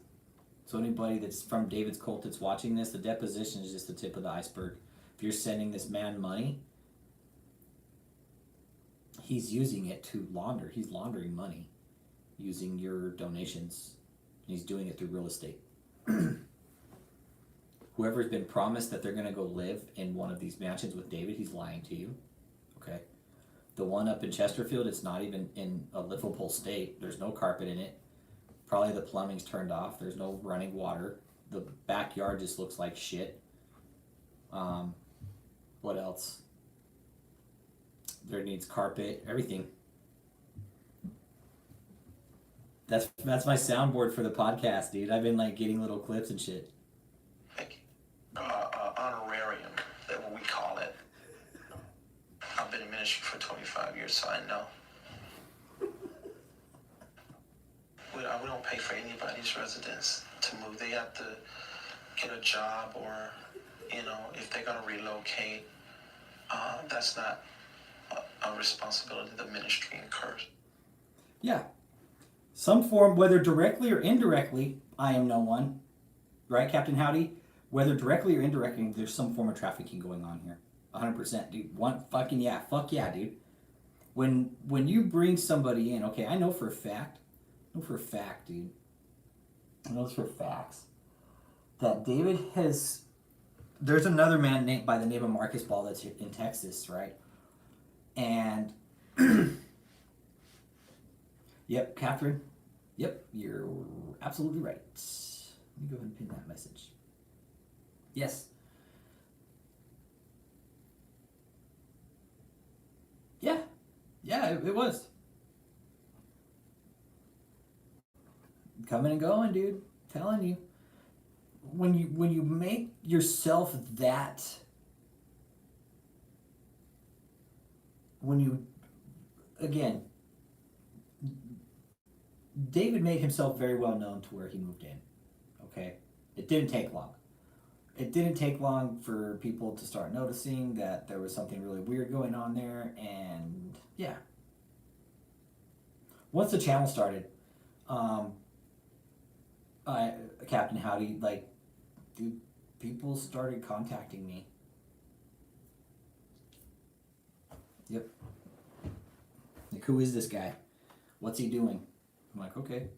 So anybody that's from David's cult that's watching this, the deposition is just the tip of the iceberg. If you're sending this man money, he's using it to launder. He's laundering money using your donations. And he's doing it through real estate. Whoever's been promised that they're going to go live in one of these mansions with David, he's lying to you. Okay? The one up in Chesterfield, it's not even in a livable state. There's no carpet in it. Probably the plumbing's turned off. There's no running water. The backyard just looks like shit. What else? There needs carpet, everything. That's my soundboard for the podcast, dude. I've been like getting little clips and shit. Honorarium, that's what we call it. I've been in ministry for 25 years, so I know. We don't pay for anybody's residence to move. They have to get a job, or, if they're going to relocate, that's not responsibility the ministry incurs. Yeah. Some form, whether directly or indirectly, I am no one. Right, Captain Howdy? Whether directly or indirectly, there's some form of trafficking going on here. 100%, dude. One fucking yeah. Fuck yeah, dude. When you bring somebody in, okay, I know for a fact, dude. I know this for facts. That David has... There's another man named by the name of Marcus Ball that's in Texas, right? And... Yep, Catherine. Yep, you're absolutely right. Let me go ahead and pin that message. Yes. Yeah. Yeah, it was. Coming and going, dude. Telling you. When you make yourself that... When you... Again... David made himself very well known to where he moved in. Okay? It didn't take long. It didn't take long for people to start noticing that there was something really weird going on there, and yeah. Once the channel started, Captain Howdy, like, dude, people started contacting me. Yep. Like, who is this guy? What's he doing? I'm like, okay.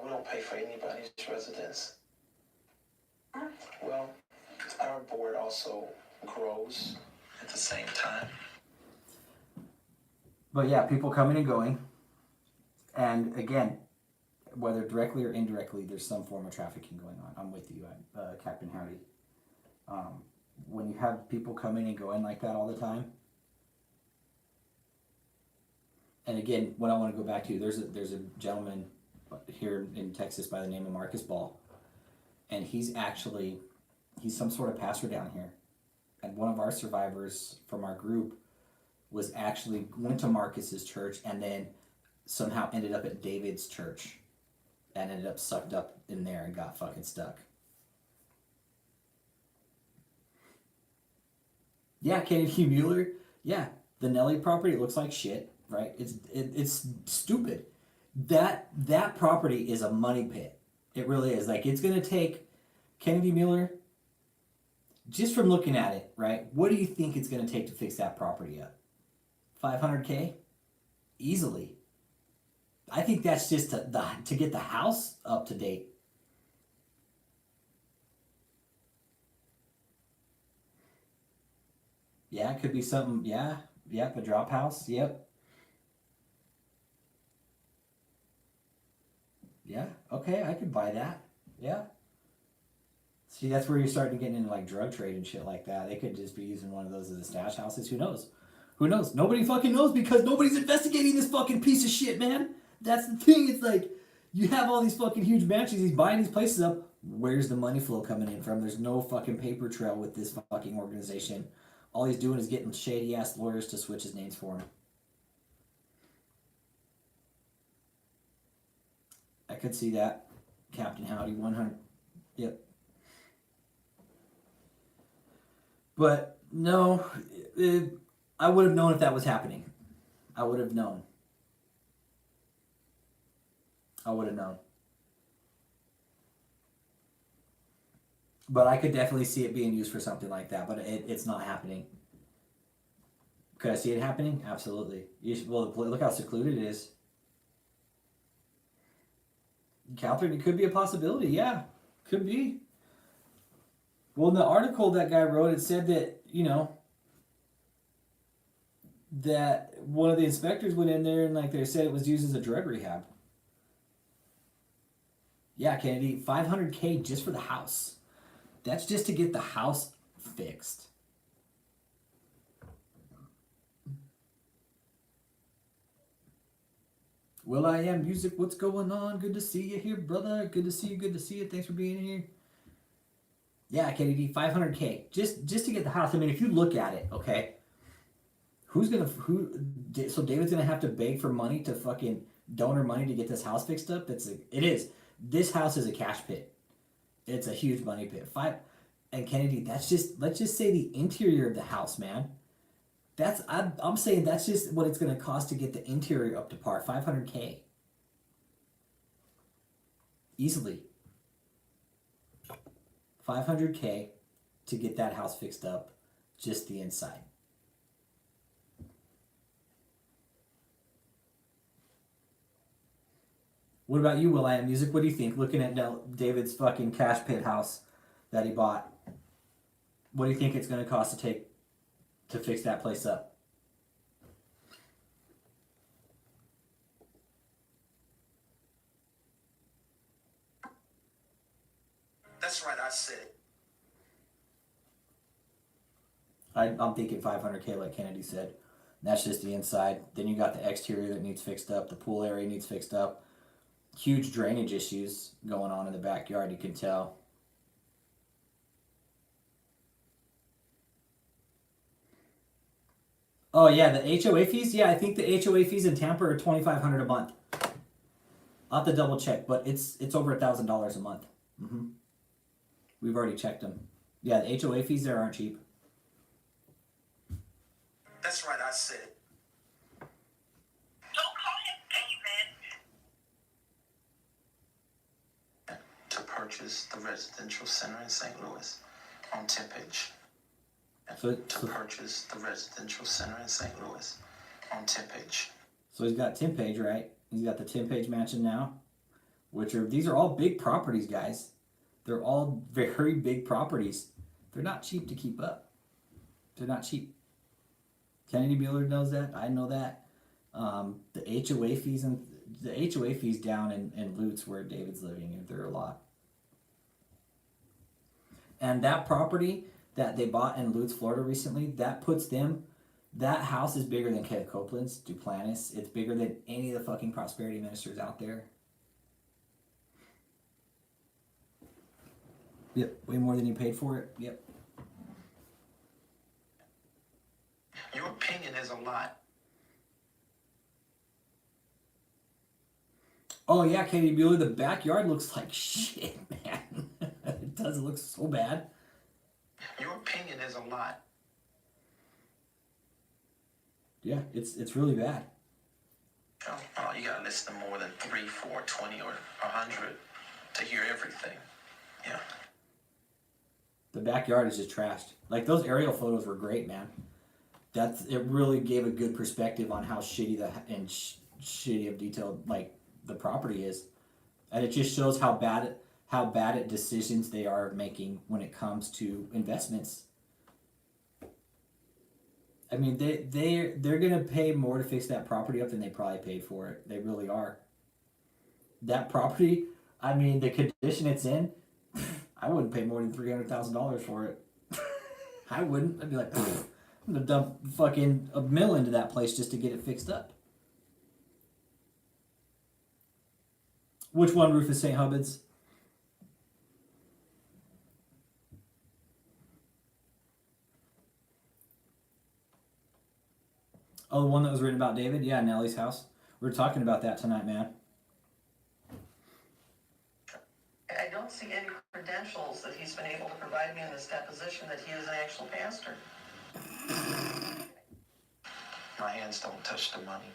We don't pay for anybody's residence. Well, our board also grows at the same time. But yeah, people coming and going. And again, whether directly or indirectly, there's some form of trafficking going on. I'm with you, Captain Howdy. When you have people coming and going like that all the time, and again, what I want to go back to, there's a gentleman here in Texas by the name of Marcus Ball, and he's some sort of pastor down here, and one of our survivors from our group went to Marcus's church and then somehow ended up at David's church and ended up sucked up in there and got fucking stuck. Yeah, Kenneth Mueller. Yeah, the Nelly property, it looks like shit, right? It's stupid. That property is a money pit. It really is. Like, it's gonna take Kennedy Mueller, just from looking at it, right? What do you think it's gonna take to fix that property up? $500K? Easily. I think that's just to get the house up to date. Yeah, it could be something. Yeah, yep, a drop house. Yep. Yeah, okay, I could buy that. Yeah. See, that's where you're starting to get into like drug trade and shit like that. They could just be using one of those as a stash houses. Who knows? Who knows? Nobody fucking knows because nobody's investigating this fucking piece of shit, man. That's the thing. It's like, you have all these fucking huge mansions. He's buying these places up. Where's the money flow coming in from? There's no fucking paper trail with this fucking organization. All he's doing is getting shady-ass lawyers to switch his names for him. I could see that. Captain Howdy, 100. Yep. But, no, I would have known if that was happening. I would have known. But I could definitely see it being used for something like that, but it's not happening. Could I see it happening? Absolutely. Well, look how secluded it is. Catherine, it could be a possibility, yeah. Could be. Well, in the article that guy wrote, it said that, that one of the inspectors went in there and like they said it was used as a drug rehab. Yeah, Kennedy, $500K just for the house. That's just to get the house fixed. Will I Am Music, what's going on? Good to see you here, brother. Good to see you. Thanks for being here. Yeah, Kennedy, $500K. Just to get the house. I mean, if you look at it, okay, so David's gonna have to beg for money to fucking donor money to get this house fixed up? It is. This house is a cash pit. It's a huge money pit. And Kennedy, let's just say the interior of the house, man. I'm saying that's just what it's going to cost to get the interior up to par. $500K. Easily. $500K to get that house fixed up, just the inside. What about you, Will.i.am Music? What do you think? Looking at David's fucking cash pit house that he bought, what do you think it's going to cost to fix that place up? That's right, I said it. I'm thinking $500K, like Kennedy said. That's just the inside. Then you got the exterior that needs fixed up. The pool area needs fixed up. Huge drainage issues going on in the backyard, you can tell. Oh yeah, the HOA fees? Yeah, I think the HOA fees in Tampa are $2,500 a month. I'll have to double check, but it's over $1,000 a month. We've already checked them. Yeah, the HOA fees there aren't cheap. That's right, I said it. Don't call him David. To purchase the residential center in St. Louis on 10 page. To purchase the residential center in St. Louis on 10 page. So he's got 10 page, right? He's got the 10 page mansion now, these are all big properties, guys. They're all very big properties. They're not cheap to keep up. They're not cheap. Kennedy Mueller knows that. I know that. The HOA fees down in Lutz where David's living, they're a lot. And that property that they bought in Lutz, Florida recently, that house is bigger than Kenneth Copeland's, Duplantis. It's bigger than any of the fucking prosperity ministers out there. Yep, way more than you paid for it. Yep. Your opinion is a lot. Oh yeah, Katie Bueller, the backyard looks like shit, man. It does look so bad. Your opinion is a lot. Yeah, it's really bad. Oh, you gotta listen to more than 3, 4, 20, or 100 to hear everything. Yeah. The backyard is just trashed. Like those aerial photos were great, man. It really gave a good perspective on how shitty shitty of detail like the property is, and it just shows how bad at decisions they are making when it comes to investments. I mean, they're gonna pay more to fix that property up than they probably paid for it. They really are. That property, I mean, the condition it's in, I wouldn't pay more than $300,000 for it. I wouldn't. I'd be like, I'm gonna dump fucking $1 million into that place just to get it fixed up. Which one, Rufus St. Hubbins? Oh, the one that was written about David? Yeah, Nellie's house. We were talking about that tonight, man. I don't see any credentials that he's been able to provide me in this deposition that he is an actual pastor. My hands don't touch the money.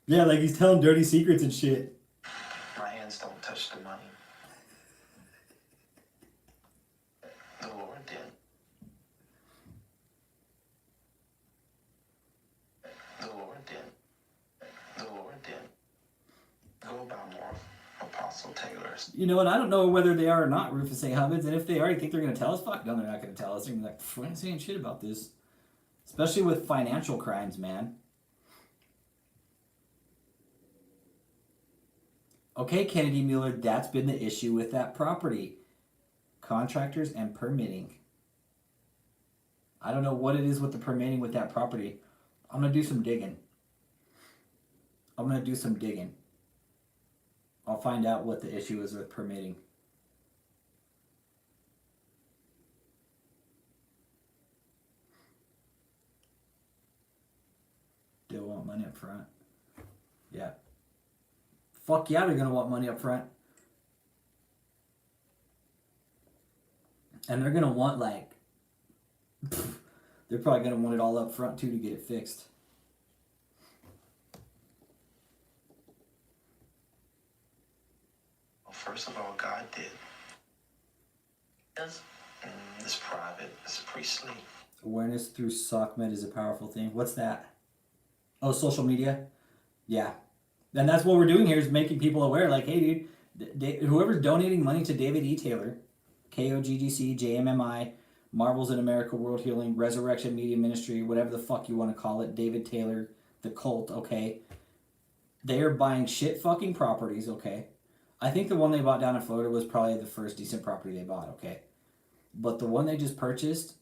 Yeah, like he's telling dirty secrets and shit. My hands don't touch the money. The Lord did. The Lord did. The Lord did. Go about more, Apostle Taylor's. You know, and I don't know whether they are or not, Rufus St. Hubbins, and if they are, you think they're going to tell us? Fuck, no, they're not going to tell us. They're going to be like, we ain't saying shit about this. Especially with financial crimes, man. Okay, Kennedy Mueller, that's been the issue with that property. Contractors and permitting. I don't know what it is with the permitting with that property. I'm going to do some digging. I'll find out what the issue is with permitting. They'll want money up front. Yeah. Fuck yeah, they're gonna want money up front. And they're gonna want like They're probably going to want it all up front, too, to get it fixed. Well, first of all, God did. Yes. It's private. It's priestly. Awareness through SOCMED is a powerful thing. What's that? Oh, social media? Yeah. And that's what we're doing here is making people aware. Like, hey, dude, whoever's donating money to David E. Taylor, KOGGC, JMMI, Marvels in America, World Healing, Resurrection Media Ministry, whatever the fuck you want to call it, David Taylor, the cult, okay? They are buying shit fucking properties, okay? I think the one they bought down in Florida was probably the first decent property they bought, okay? But the one they just purchased,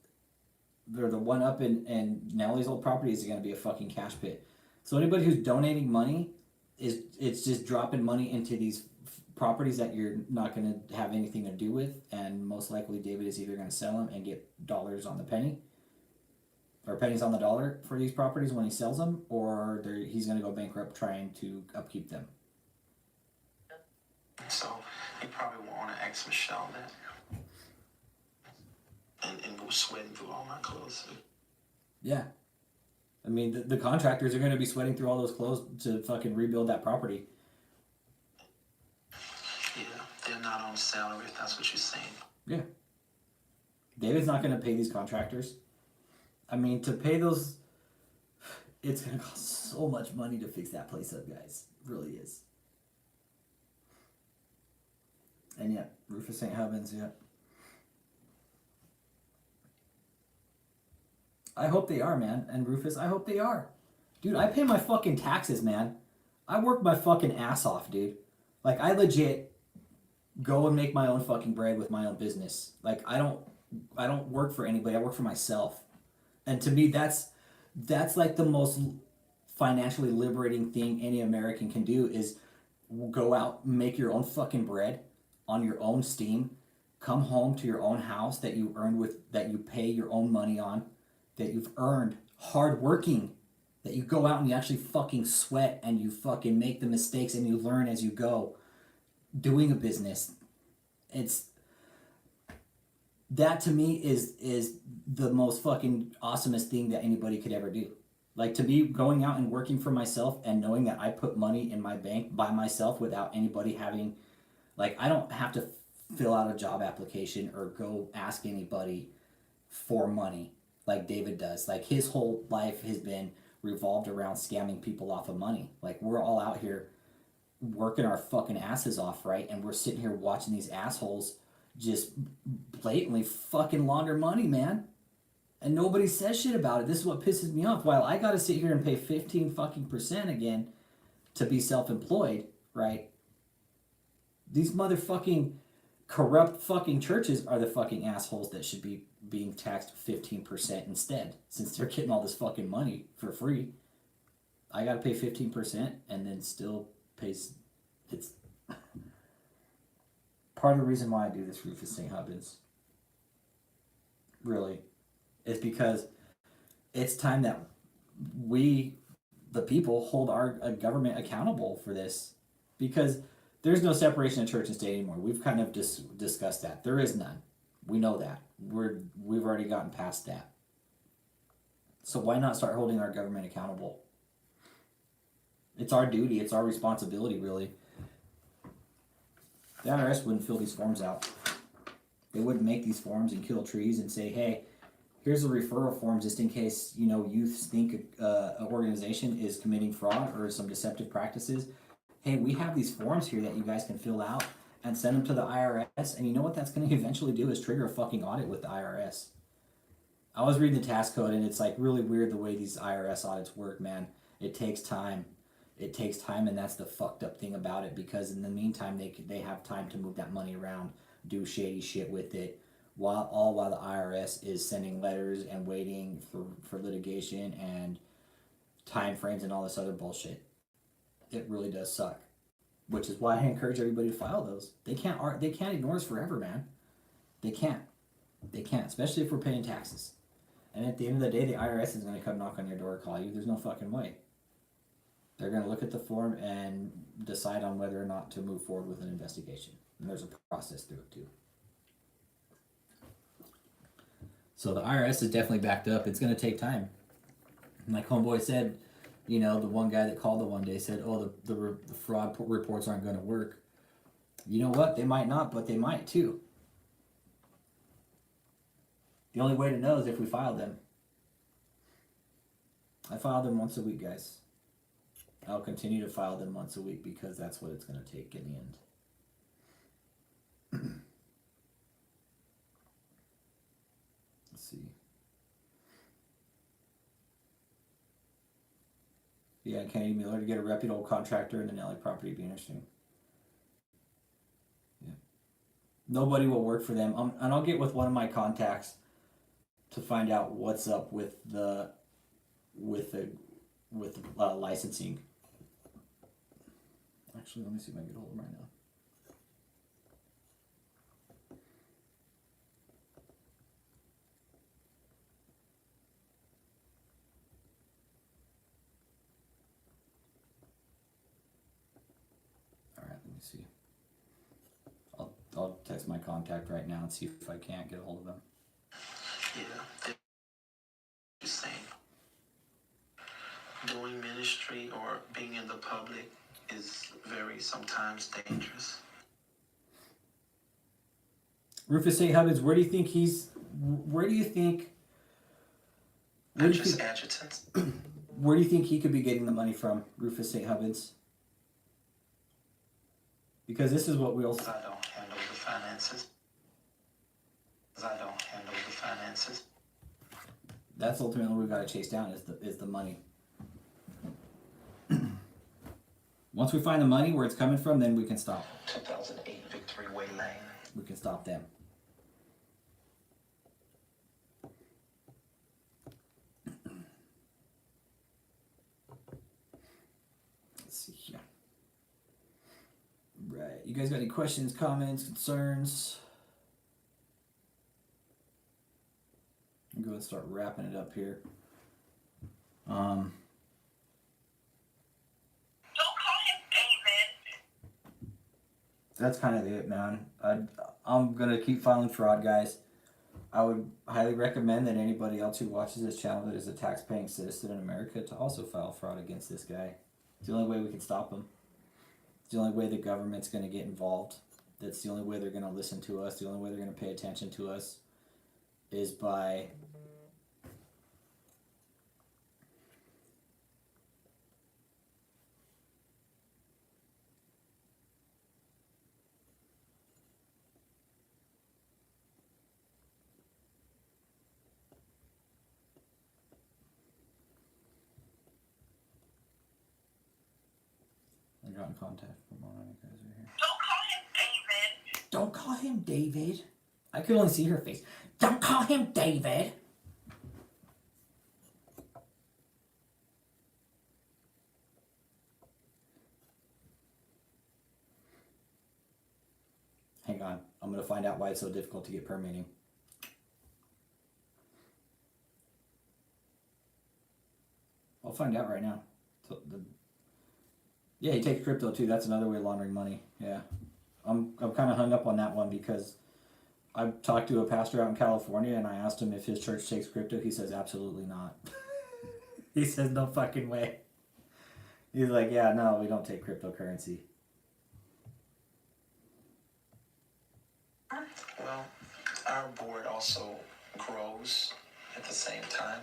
or the one up in Nellie's old property, is going to be a fucking cash pit. So anybody who's donating money, it's just dropping money into these properties that you're not going to have anything to do with, and most likely David is either going to sell them and get dollars on the penny, or pennies on the dollar for these properties when he sells them, or he's going to go bankrupt trying to upkeep them. So you probably won't want to ask Michelle that. And go sweating through all my clothes. Yeah. I mean, the contractors are going to be sweating through all those clothes to fucking rebuild that property. Yeah, they're not on salary if that's what you're saying. Yeah. David's not going to pay these contractors. I mean, to pay those, it's going to cost so much money to fix that place up, guys. It really is. And yeah, Rufus St. Hubbins, yeah. I hope they are, man. And Rufus, I hope they are. Dude, I pay my fucking taxes, man. I work my fucking ass off, dude. Like, I legit go and make my own fucking bread with my own business. Like, I don't work for anybody. I work for myself. And to me, that's like the most financially liberating thing any American can do is go out, make your own fucking bread on your own steam, come home to your own house that you earned that you pay your own money on, that you've earned hard working, that you go out and you actually fucking sweat and you fucking make the mistakes and you learn as you go doing a business. That to me is the most fucking awesomest thing that anybody could ever do. Like, to be going out and working for myself and knowing that I put money in my bank by myself without anybody having, like, I don't have to fill out a job application or go ask anybody for money like David does. Like, his whole life has been revolved around scamming people off of money. Like, we're all out here working our fucking asses off, right? And we're sitting here watching these assholes just blatantly fucking launder money, man. And nobody says shit about it. This is what pisses me off. While I gotta sit here and pay 15 fucking % again to be self-employed, right? These motherfucking corrupt fucking churches are the fucking assholes that should be being taxed 15% instead, since they're getting all this fucking money for free. I gotta pay 15% and then still pays. It's part of the reason why I do this, Rufus St. Hubbins. Really. Is because it's time that we, the people, hold our government accountable for this. Because there's no separation of church and state anymore. We've kind of discussed that. There is none. We know that. We've already gotten past that. So why not start holding our government accountable? It's our duty. It's our responsibility, really. The IRS wouldn't fill these forms out. They wouldn't make these forms and kill trees and say, hey, here's a referral form just in case, youth think an organization is committing fraud or some deceptive practices. Hey, we have these forms here that you guys can fill out and send them to the IRS. And you know what that's going to eventually do is trigger a fucking audit with the IRS. I was reading the tax code and it's like really weird the way these IRS audits work, man. It takes time. It takes time, and that's the fucked up thing about it, because in the meantime they have time to move that money around, do shady shit with it, while the IRS is sending letters and waiting for litigation and time frames and all this other bullshit. It really does suck, which is why I encourage everybody to file those. They can't ignore us forever, man. They can't, especially if we're paying taxes. And at the end of the day, the IRS is going to come knock on your door, call you. There's no fucking way. They're going to look at the form and decide on whether or not to move forward with an investigation. And there's a process through it too. So the IRS is definitely backed up. It's going to take time. Like homeboy said, you know, the one guy that called the one day said, "Oh, the fraud reports aren't going to work." You know what? They might not, but they might too. The only way to know is if we file them. I file them once a week, guys. I'll continue to file them once a week because that's what it's going to take in the end. Let's see. Yeah, Kenny Miller to get a reputable contractor in the Nelly property would be interesting. Yeah. Nobody will work for them. And I'll get with one of my contacts to find out what's up with the licensing. Actually, let me see if I can get a hold of them right now. All right, let me see. I'll text my contact right now and see if I can't get a hold of them. Yeah, they're saying doing ministry or being in the public is very sometimes dangerous. Rufus A. Hubbins, where do you think Adjutants. where do you think he could be getting the money from, Rufus St. Hubbins? Because this is what we'll... I don't handle the finances. That's ultimately what we've got to chase down is the money. Once we find the money, where it's coming from, then we can stop. 2008 Victory Way Lane. We can stop them. Let's see here. Right. You guys got any questions, comments, concerns? I'm going to start wrapping it up here. Don't call him David. That's kind of it, man. I'm going to keep filing fraud, guys. I would highly recommend that anybody else who watches this channel that is a tax-paying citizen in America to also file fraud against this guy. It's the only way we can stop him. It's the only way the government's going to get involved. That's the only way they're going to listen to us. The only way they're going to pay attention to us is by I got in contact with one of you guys right here. Don't call him David. Don't call him David. I could only see her face. Don't call him David. Hang on. I'm going to find out why it's so difficult to get permitting. I'll find out right now. Yeah, he takes crypto too. That's another way of laundering money. Yeah. I'm kind of hung up on that one because I talked to a pastor out in California and I asked him if his church takes crypto. He says absolutely not. He says no fucking way. He's like, yeah, no, we don't take cryptocurrency. Well, our board also grows at the same time.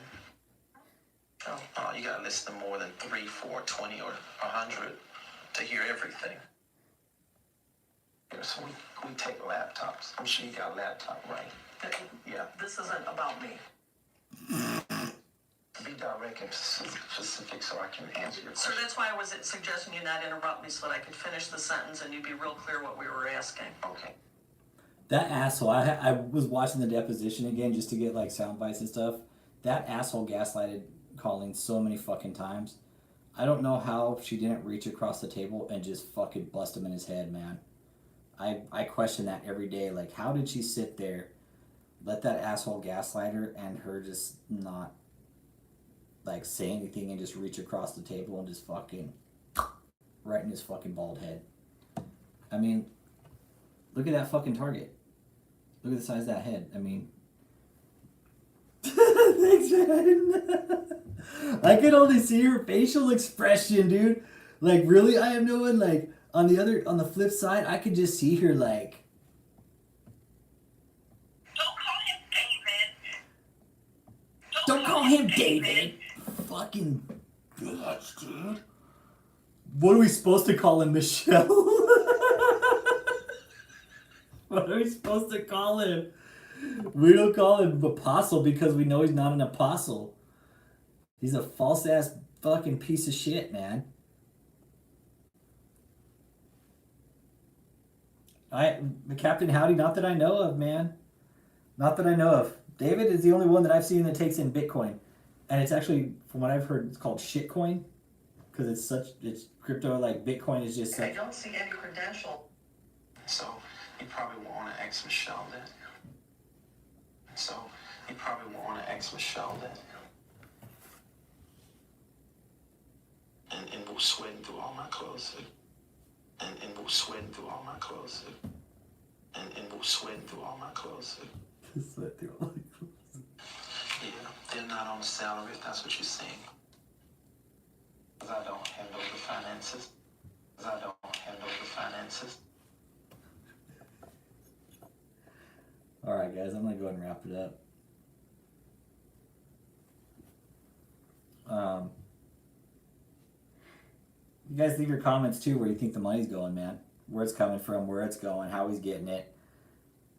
You gotta listen to more than 3, 4, 20, or 100 to hear everything. Yeah, so we take laptops. I'm sure you got a laptop, right? Yeah. This isn't about me. Be direct and specific so I can answer your So question. that's why I was suggesting you not interrupt me so that I could finish the sentence and you'd be real clear what we were asking. Okay. That asshole, I was watching the deposition again just to get like sound bites and stuff. That asshole gaslighted Colleen so many fucking times. I don't know how she didn't reach across the table and just fucking bust him in his head, man. I question that every day. Like, how did she sit there, let that asshole gaslight her, and her just not, like, say anything and just reach across the table and just fucking right in his fucking bald head. I mean, look at that fucking target. Look at the size of that head. I mean, Thanks, man. I could only see her facial expression, dude. Like, really, I have no one. Like, on the flip side, I could just see her like. Don't call him David. Don't call him David. Fucking bitch, dude. What are we supposed to call him, Michelle? What are we supposed to call him? We don't call him apostle because we know he's not an apostle. He's a false ass fucking piece of shit, man. Captain Howdy, not that I know of, man. Not that I know of. David is the only one that I've seen that takes in Bitcoin. And it's actually, from what I've heard, it's called shitcoin. Because it's crypto, like Bitcoin is just I such. don't see any credential. So you probably won't want to ask Michelle that. So you probably won't want to ask Michelle that. And we'll sweating through all my clothes. And we'll sweating through all my clothes. And we'll sweating through all my clothes. Sweat through all my clothes. Yeah, they're not on salary if that's what you're saying. Because I don't handle the finances. Alright, guys, I'm going to go ahead and wrap it up. You guys leave your comments too where you think the money's going, man. Where it's coming from, where it's going, how he's getting it.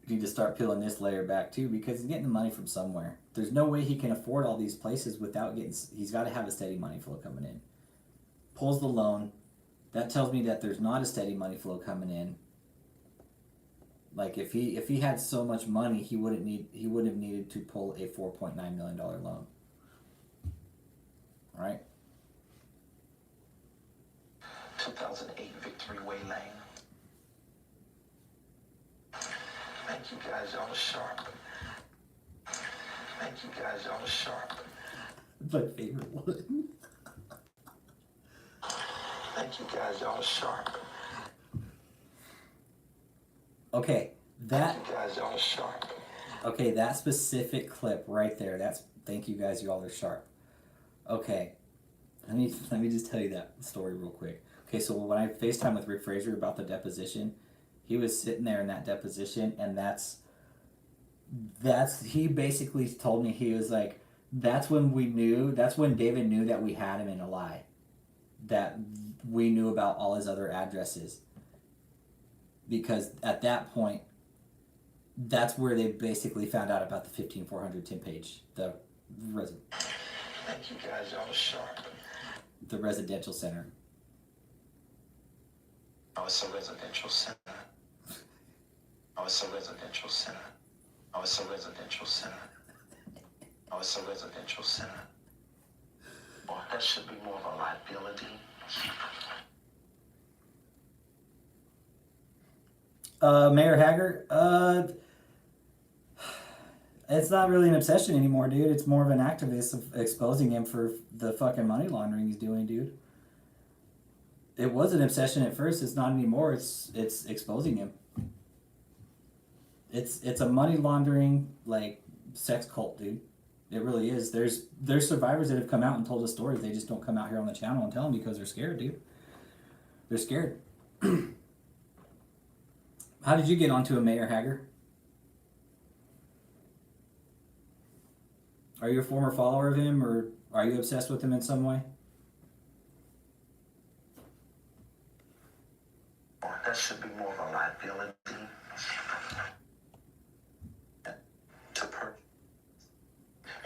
You need to start peeling this layer back too because he's getting the money from somewhere. There's no way he can afford all these places without getting. He's got to have a steady money flow coming in. Pulls the loan. That tells me that there's not a steady money flow coming in. Like if he had so much money, he wouldn't have needed to pull a $4.9 million loan. All right. 2008 Victory Way Lane. Thank you guys, y'all are sharp. Thank you guys, y'all are sharp. My favorite one. Thank you guys, y'all are sharp. Okay, Thank you guys, y'all are sharp. Okay, that specific clip right there. That's thank you guys, y'all are sharp. Okay, let me just tell you that story real quick. Okay, so when I FaceTime with Rick Fraser about the deposition, he was sitting there in that deposition, and that's he basically told me, he was like, that's when David knew that we had him in a lie, that we knew about all his other addresses, because at that point, that's where they basically found out about the 15400 Tim Page, the Thank you guys, y'all are sharp. The residential center. Oh, it's a residential center. Oh, it's a residential center. Oh, it's a residential center. Oh, it's a residential center. Well, that should be more of a liability. Mayor Hager, it's not really an obsession anymore, dude. It's more of an activist of exposing him for the fucking money laundering he's doing, dude. It was an obsession at first. It's not anymore. It's exposing him. It's a money laundering like sex cult, dude. It really is. There's survivors that have come out and told us stories. They just don't come out here on the channel and tell them because they're scared, dude. They're scared. How did you get onto a Mayor Hager? Are you a former follower of him, or are you obsessed with him in some way? That should be more of a liability.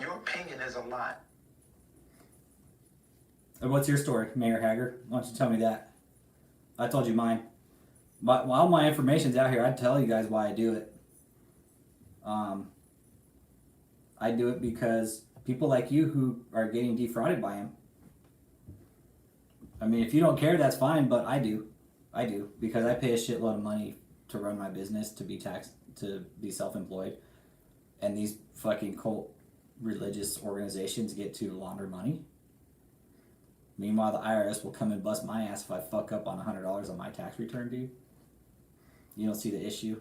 Your opinion is a lot. And what's your story, Mayor Hager? Why don't you tell me that? I told you mine. While my information's out here, I'd tell you guys why I do it. I do it because people like you who are getting defrauded by him. I mean, if you don't care, that's fine, but I do. I do, because I pay a shitload of money to run my business, to be taxed, to be self-employed. And these fucking cult religious organizations get to launder money. Meanwhile, the IRS will come and bust my ass if I fuck up on $100 on my tax return, dude. You don't see the issue?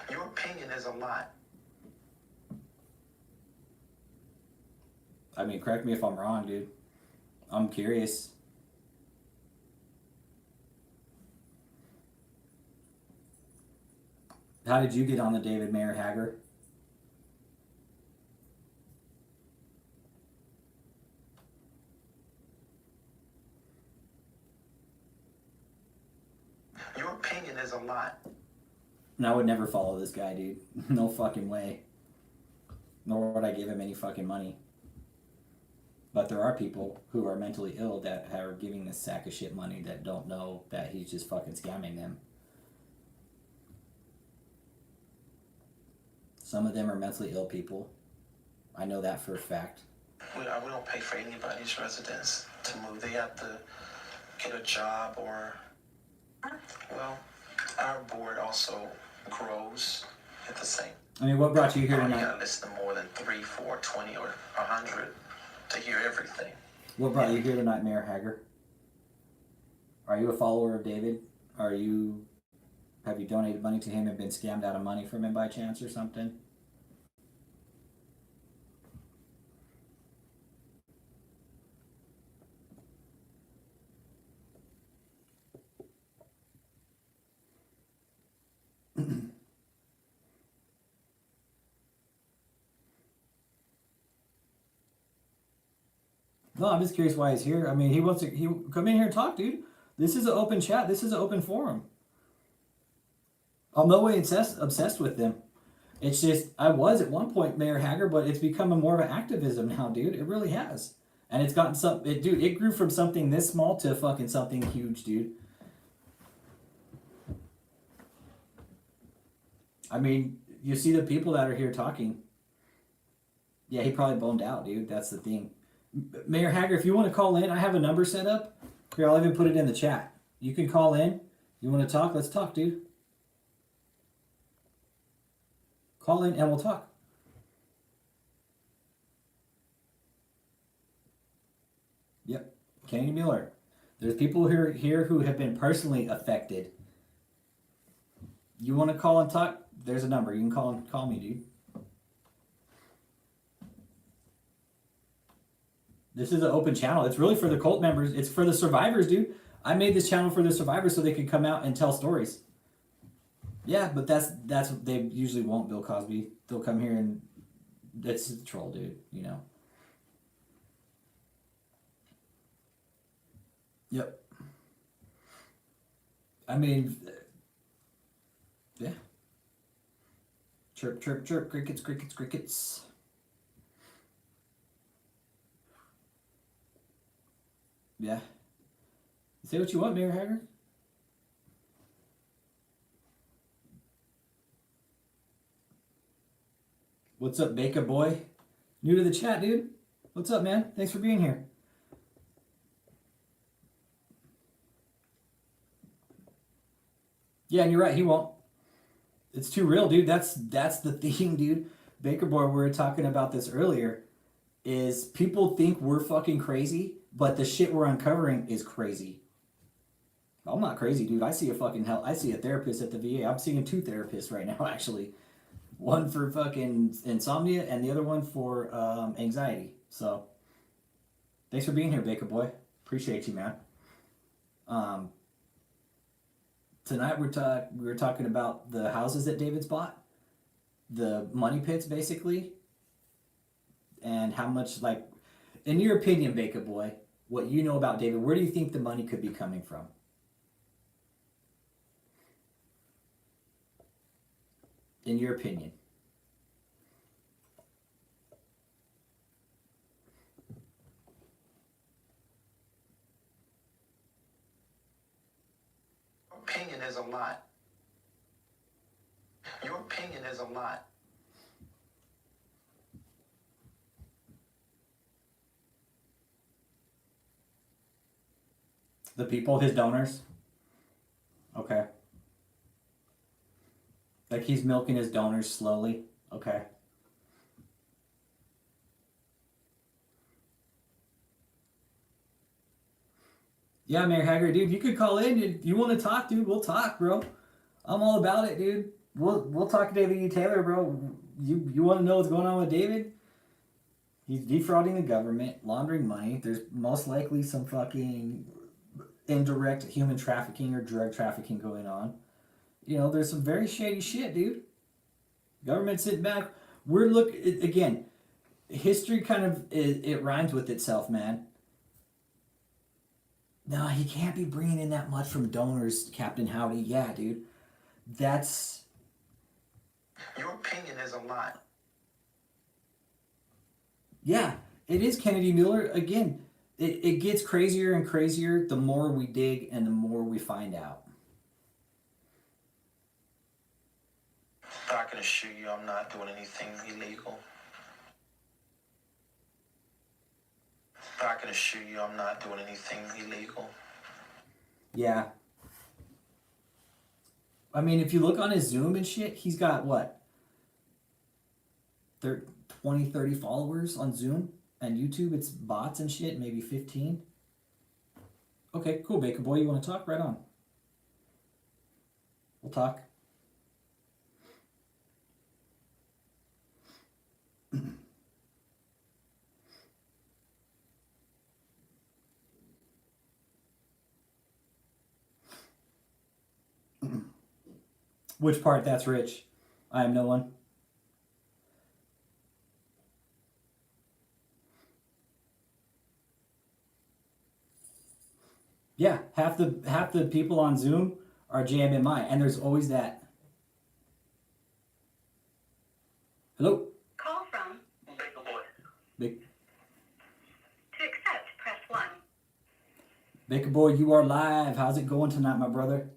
Your opinion is a lot. I mean, correct me if I'm wrong, dude. I'm curious. How did you get on the David Mayer Hager? Your opinion is a lot. And I would never follow this guy, dude. No fucking way. Nor would I give him any fucking money. But there are people who are mentally ill that are giving this sack of shit money that don't know that he's just fucking scamming them. Some of them are mentally ill people. I know that for a fact. We don't pay for anybody's residence to move. They have to get a job or, well, our board also grows at the same. I mean, what brought you here You tonight? gotta listen to more than 3, 4, 20, or 100 to hear everything. What brought you here tonight, Mayor Hager? Are you a follower of David? Have you donated money to him and been scammed out of money from him by chance or something? No, I'm just curious why he's here. I mean, he come in here and talk, dude. This is an open chat. This is an open forum. I'm no way obsessed with them. It's just, I was at one point Mayor Hager, but it's becoming more of an activism now, dude. It really has. And it's gotten it grew from something this small to fucking something huge, dude. I mean, you see the people that are here talking. Yeah, he probably boned out, dude. That's the thing. Mayor Hager, if you want to call in, I have a number set up. Here, I'll even put it in the chat. You can call in. You want to talk? Let's talk, dude. Call in and we'll talk. Yep. Kenny Miller. There's people here who have been personally affected. You want to call and talk? There's a number. You can call me, dude. This is an open channel. It's really for the cult members. It's for the survivors, dude. I made this channel for the survivors so they could come out and tell stories. Yeah, but that's what they usually won't, Bill Cosby. They'll come here and that's a troll, dude, you know. Yep. I mean, yeah. Chirp, chirp, chirp. Crickets, crickets, crickets. Yeah. Say what you want, Mayor Hager. What's up, Baker Boy? New to the chat, dude. What's up, man? Thanks for being here. Yeah, and you're right, he won't. It's too real, dude. That's the thing, dude. Baker Boy, we were talking about this earlier, is people think we're fucking crazy, but the shit we're uncovering is crazy. I'm not crazy, dude. I see a therapist at the VA. I'm seeing 2 therapists right now, actually. One for fucking insomnia and the other one for anxiety. So, thanks for being here, Baker Boy. Appreciate you, man. Tonight we were talking about the houses that David's bought, the money pits, basically, and how much, like, in your opinion, Baker Boy, what you know about David, where do you think the money could be coming from? In your opinion. Opinion is a lot. Your opinion is a lot. The people, his donors? Okay. Like he's milking his donors slowly? Okay. Yeah, Mayor Hager, dude, you could call in. If you want to talk, dude, we'll talk, bro. I'm all about it, dude. We'll talk to David E. Taylor, bro. You want to know what's going on with David? He's defrauding the government, laundering money. There's most likely some fucking indirect human trafficking or drug trafficking going on. You know, there's some very shady shit, dude. Government sitting back. Again, history kind of, it rhymes with itself, man. No, he can't be bringing in that much from donors, Captain Howdy. Yeah, dude. That's... Your opinion is a lot. Yeah, it is Kennedy Miller. Again, it gets crazier and crazier the more we dig and the more we find out. But I can assure you I'm not doing anything illegal. But I can assure you I'm not doing anything illegal. Yeah. I mean, if you look on his Zoom and shit, he's got what? 20, 30 followers on Zoom. And YouTube, it's bots and shit, maybe 15. Okay, cool, Baker Boy. You want to talk? Right on. We'll talk. Which part? That's Rich. I am no one. Yeah, half the people on Zoom are JMMI, and there's always that. Hello? Call from Baker Boy. Big to accept, press 1. Baker Boy, you are live. How's it going tonight, my brother?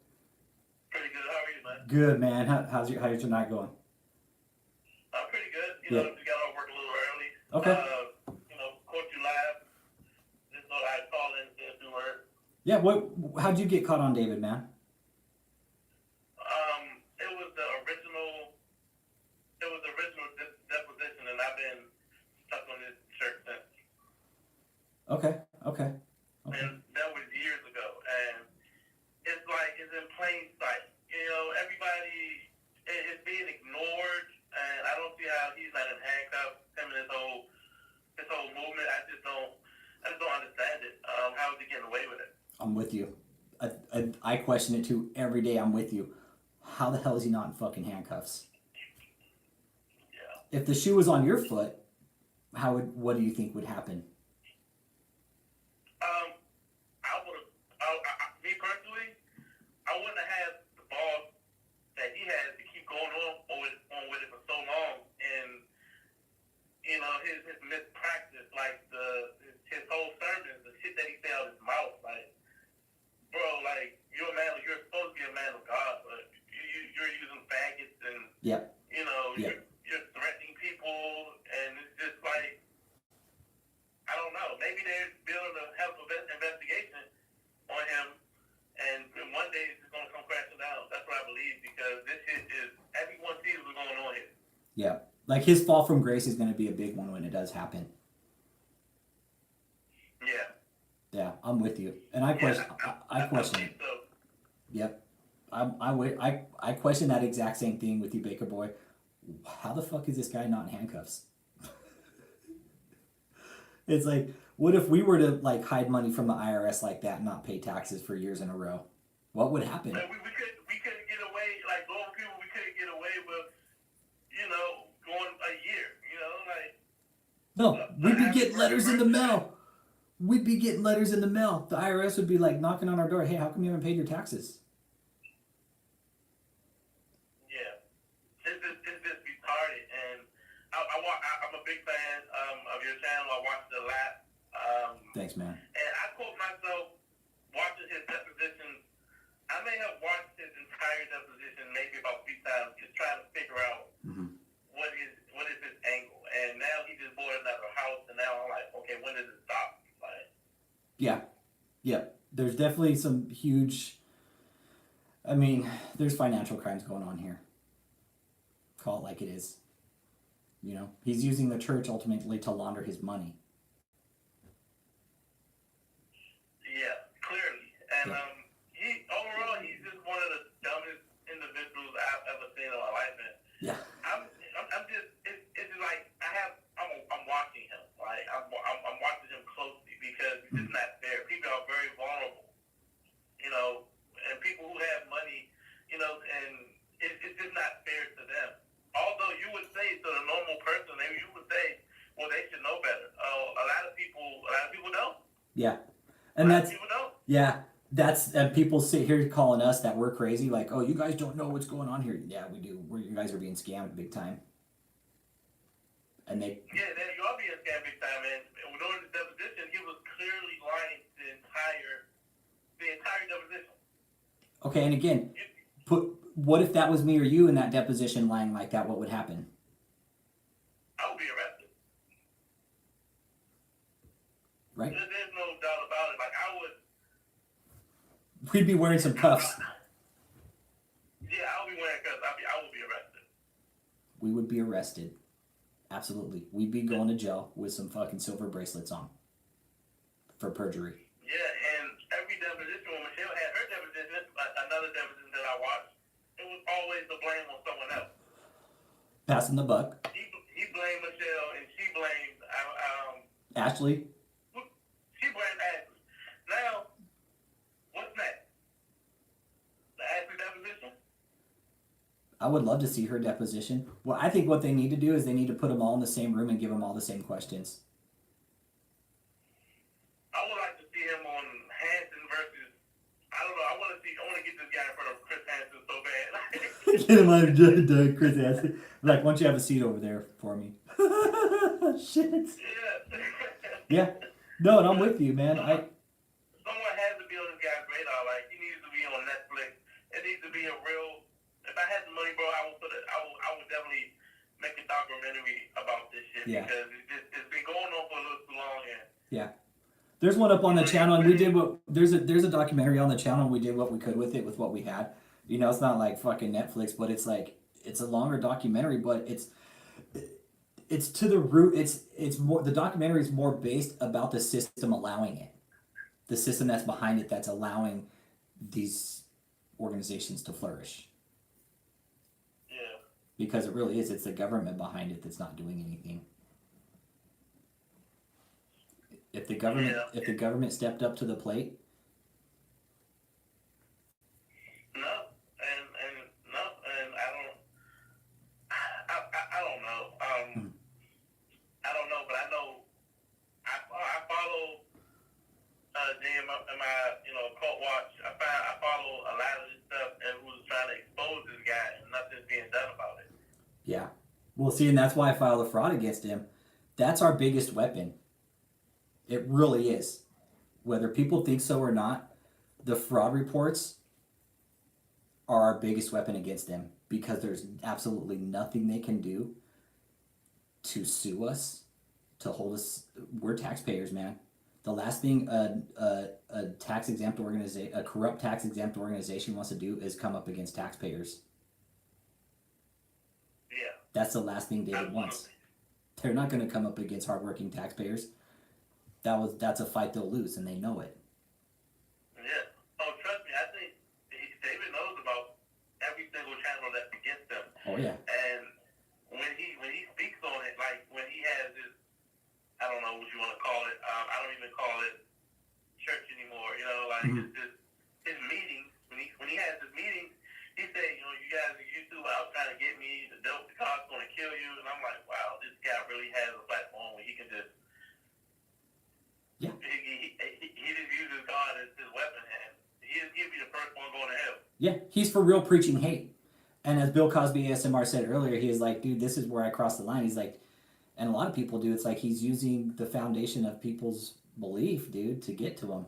Pretty good. How are you, man? Good, man. How's your tonight going? I'm pretty good. You know, just got off work a little early. Okay. Caught you live. Just thought I'd call in and do work. Yeah. How'd you get caught on David, man? It was the original. It was the original deposition, and I've been stuck on this church since. Okay. And that was years ago. And it's like, it's in plain sight. You know, everybody is being ignored, and I don't see how he's not in handcuffs. Him and his whole movement. I just don't understand it. How is he getting away with it? I'm with you. I question it too every day. I'm with you. How the hell is he not in fucking handcuffs? Yeah. If the shoe was on your foot, what do you think would happen? Me personally, I wouldn't have had the ball that he has to keep going on with it for so long, and you know his mispractice, like his whole sermons, the shit that he said out of his mouth, like, bro, like you're supposed to be a man of God, but you're using faggots and Yep. you know Yep. you're threatening people, and it's just like, I don't know, maybe they're building a health investigation on him. And one day it's just going to come crashing down. That's what I believe, because this shit is, everyone sees what's going on here. Yeah. Like his fall from grace is going to be a big one when it does happen. Yeah. Yeah, I'm with you. And I question it. So. Yep. I question that exact same thing with you, Baker Boy. How the fuck is this guy not in handcuffs? It's like, what if we were to like hide money from the IRS like that and not pay taxes for years in a row? What would happen? We couldn't get away, like normal people, we couldn't get away with, going a year, like. No, we'd be getting letters in the mail. We'd be getting letters in the mail. The IRS would be like knocking on our door. Hey, how come you haven't paid your taxes? Yeah. It's just retarded. And I'm a big fan of your channel. I watched it a lot. Thanks, man. And I quote myself watching his deposition. I may have watched his entire deposition maybe about 3 times, just trying to figure out what is his angle. And now he just bought another house, and now I'm like, okay, when does it stop? Like, Yeah. There's definitely some huge. I mean, there's financial crimes going on here. Call it like it is. You know, he's using the church ultimately to launder his money. yeah, clearly. And he's just one of the dumbest individuals I've ever seen in my life. And Yeah. I'm just, it's just like I'm watching him. And that's People don't. yeah. That's and people sit here calling us that we're crazy. Like, oh, you guys don't know what's going on here. Yeah, we do. You guys are being scammed big time. And they Yeah, you are being scammed big time, and during the deposition, he was clearly lying the entire deposition. okay. And again, what if that was me or you in that deposition lying like that? What would happen? I would be arrested. Right. There's no doubt about it. Like, I would. We'd be wearing some cuffs. Yeah, I would be wearing cuffs. I would be arrested. We would be arrested. Absolutely. We'd be going to jail with some fucking silver bracelets on for perjury. Yeah, and every deposition, when Michelle had her deposition, another deposition that I watched, it was always the blame on someone else. Passing the buck. He blamed Michelle, and she blamed Ashley. She blamed Ashley. Now, what's next? The Ashley deposition? I would love to see her deposition. Well, I think what they need to do is they need to put them all in the same room and give them all the same questions. I would like to see him on Hanson versus. I don't know. I want to get this guy in front of Chris Hansen so bad. Get him out of Chris Hansen. Like, why don't you have a seat over there for me? Shit. Yeah. Yeah. No, and I'm with you, man. Someone has to be on this guy's radar. Like, he needs to be on Netflix. It needs to be a real. If I had the money, bro, I would definitely make a documentary about this shit. Yeah. Because it's been going on for a little too long. And Yeah. There's one up on the channel, and we did what there's a documentary on the channel, and we did what we could with it, with what we had. You know, it's not like fucking Netflix, but it's like it's a longer documentary, but it's to the root. It's more, the documentary is more based about the system allowing it, the system that's behind it, that's allowing these organizations to flourish. yeah. Because it really is. It's the government behind it that's not doing anything. If the government stepped up to the plate. No, and I don't know. I don't know, but I know I follow JMMI, Cult Watch. I follow a lot of this stuff and who's trying to expose this guy, and nothing's being done about it. Yeah. Well, see, and that's why I filed a fraud against him. That's our biggest weapon. It really is. Whether people think so or not, the fraud reports are our biggest weapon against them, because there's absolutely nothing they can do to sue us, to hold us. We're taxpayers, man. The last thing a tax-exempt organization, a corrupt tax-exempt organization wants to do is come up against taxpayers. Yeah. That's the last thing David wants. They're not going to come up against hardworking taxpayers. That's a fight they'll lose, and they know it. Yeah. Oh, trust me, I think David knows about every single channel that's against them. Oh yeah. And when he speaks on it, like when he has this, I don't know what you want to call it. I don't even call it church anymore. It's just his meetings. When he has his meetings, he said, you guys are YouTube out trying to get me. The car's going to kill you. And I'm like, wow, this guy really has a platform where he can just. Yeah. He just uses God as his weapon, and he'll be the first one going to hell. Yeah, he's for real preaching hate. And as Bill Cosby ASMR said earlier, he is like, dude, this is where I cross the line. He's like, and a lot of people do. It's like he's using the foundation of people's belief, dude, to get to them.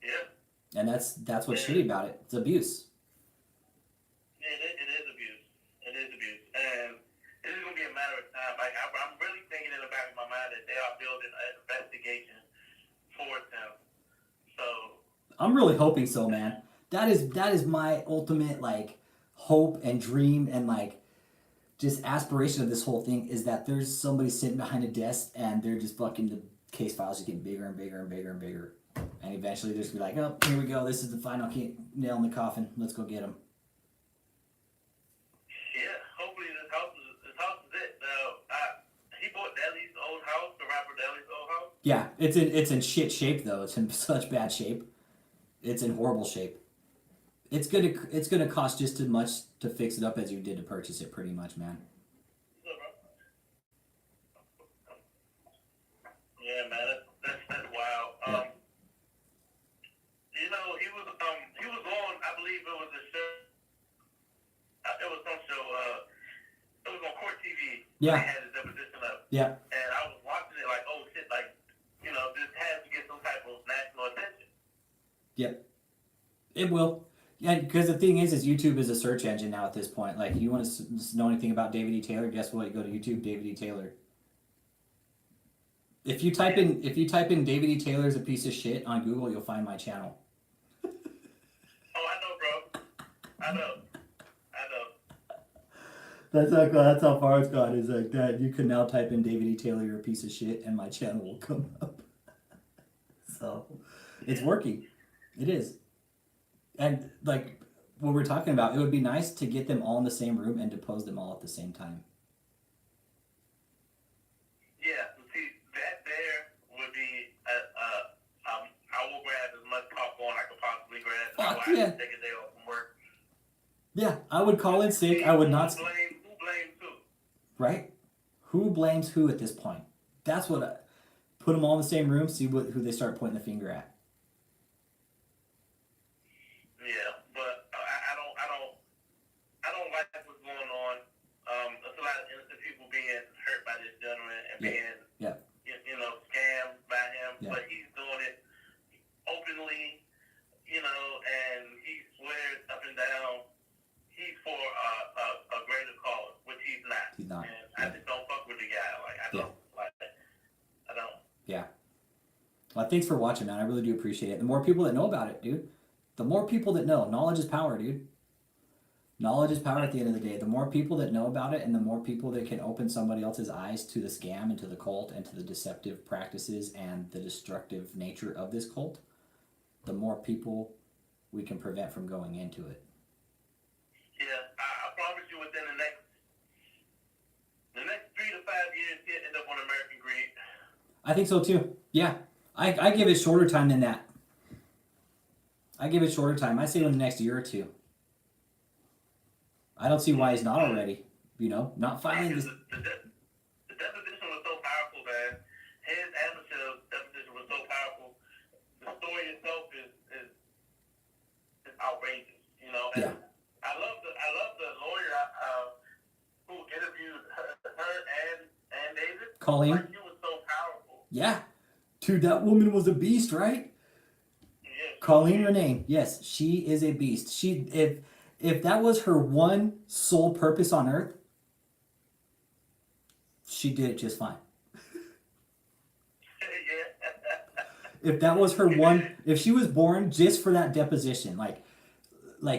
Yeah. And that's what's shitty about it. It's abuse. Yeah, it is abuse. It is abuse. And it is going to be a matter of time. Like, I'm really thinking in the back of my mind that they are building an investigation towards him. So I'm really hoping so, man. That is my ultimate hope and dream and just aspiration of this whole thing, is that there's somebody sitting behind a desk and they're just fucking, the case files just getting bigger and bigger and bigger and bigger, and eventually they're just be like, oh, here we go, this is the final nail in the coffin, let's go get him. yeah, hopefully this house is it. Now, he bought Deli's old house, the rapper Deli's old house. Yeah, it's in shit shape though. It's in such bad shape. It's in horrible shape. It's gonna cost just as much to fix it up as you did to purchase it, pretty much, man. Yeah, man, that's he was on. I believe it was a show. It was some show. It was on Court TV. Yeah. They had his deposition up. Yeah. And I was watching it like, oh shit, like, you know, this has to get some type of national attention. Yep. It will. Yeah, because the thing is YouTube is a search engine now at this point. Like, you want to know anything about David E. Taylor? Guess what? You go to YouTube, David E. Taylor. If you type in David E. Taylor's a piece of shit on Google, you'll find my channel. Oh, I know, bro. I know. That's how far it's gone. Is like that. You can now type in David E. Taylor, you're a piece of shit, and my channel will come up. So, it's working. It is. And like what we're talking about, it would be nice to get them all in the same room and depose them all at the same time. Yeah, see, that there would be, I will grab as much popcorn I could possibly grab. Fuck I will yeah. take a day off from work. Yeah, I would call in sick. I would not. Who blames who? Right? Who blames who at this point? That's what I put them all in the same room. See who they start pointing the finger at. Yeah, but I don't like what's going on. There's a lot of innocent people being hurt by this gentleman and being, you know, scammed by him. Yeah. But he's doing it openly, you know, and he swears up and down he's for a greater cause, which he's not. He's not. And I just don't fuck with the guy. Like I don't. Yeah. Well, thanks for watching, man. I really do appreciate it. The more people that know about it, dude. The more people that know. Knowledge is power, dude. Knowledge is power at the end of the day. The more people that know about it and the more people that can open somebody else's eyes to the scam and to the cult and to the deceptive practices and the destructive nature of this cult, the more people we can prevent from going into it. Yeah, I promise you within the next 3 to 5 years, he'll end up on American Greed. I think so too. Yeah. I give it shorter time than that. I give it shorter time. I say in the next year or two. I don't see why he's not already. You know, not filing this. The deposition was so powerful, man. His adversary's deposition was so powerful. The story itself is outrageous, you know. And Yeah. I love the lawyer who interviewed her and David. Colleen? Like, she was so powerful. Yeah. Dude, that woman was a beast, right? Yeah. Colleen Renee. Yes, she is a beast. If that was her one sole purpose on earth, she did it just fine. If that was her one, if she was born just for that deposition, like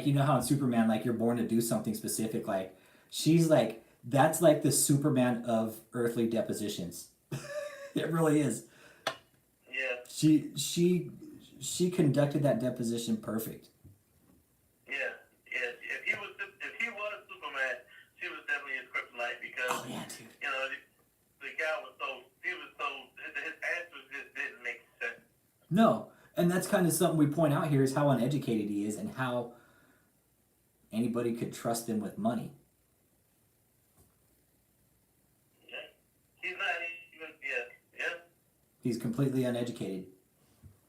you know how in Superman, like you're born to do something specific, like she's like, that's like the Superman of earthly depositions. It really is. Yeah. She conducted that deposition perfect. Yeah. If he was Superman, she was definitely his kryptonite because Oh yeah, dude. you know the guy was his answers just didn't make sense. No, and that's kind of something we point out here is how uneducated he is and how anybody could trust him with money. Yeah. He's not even. Yeah. He's completely uneducated,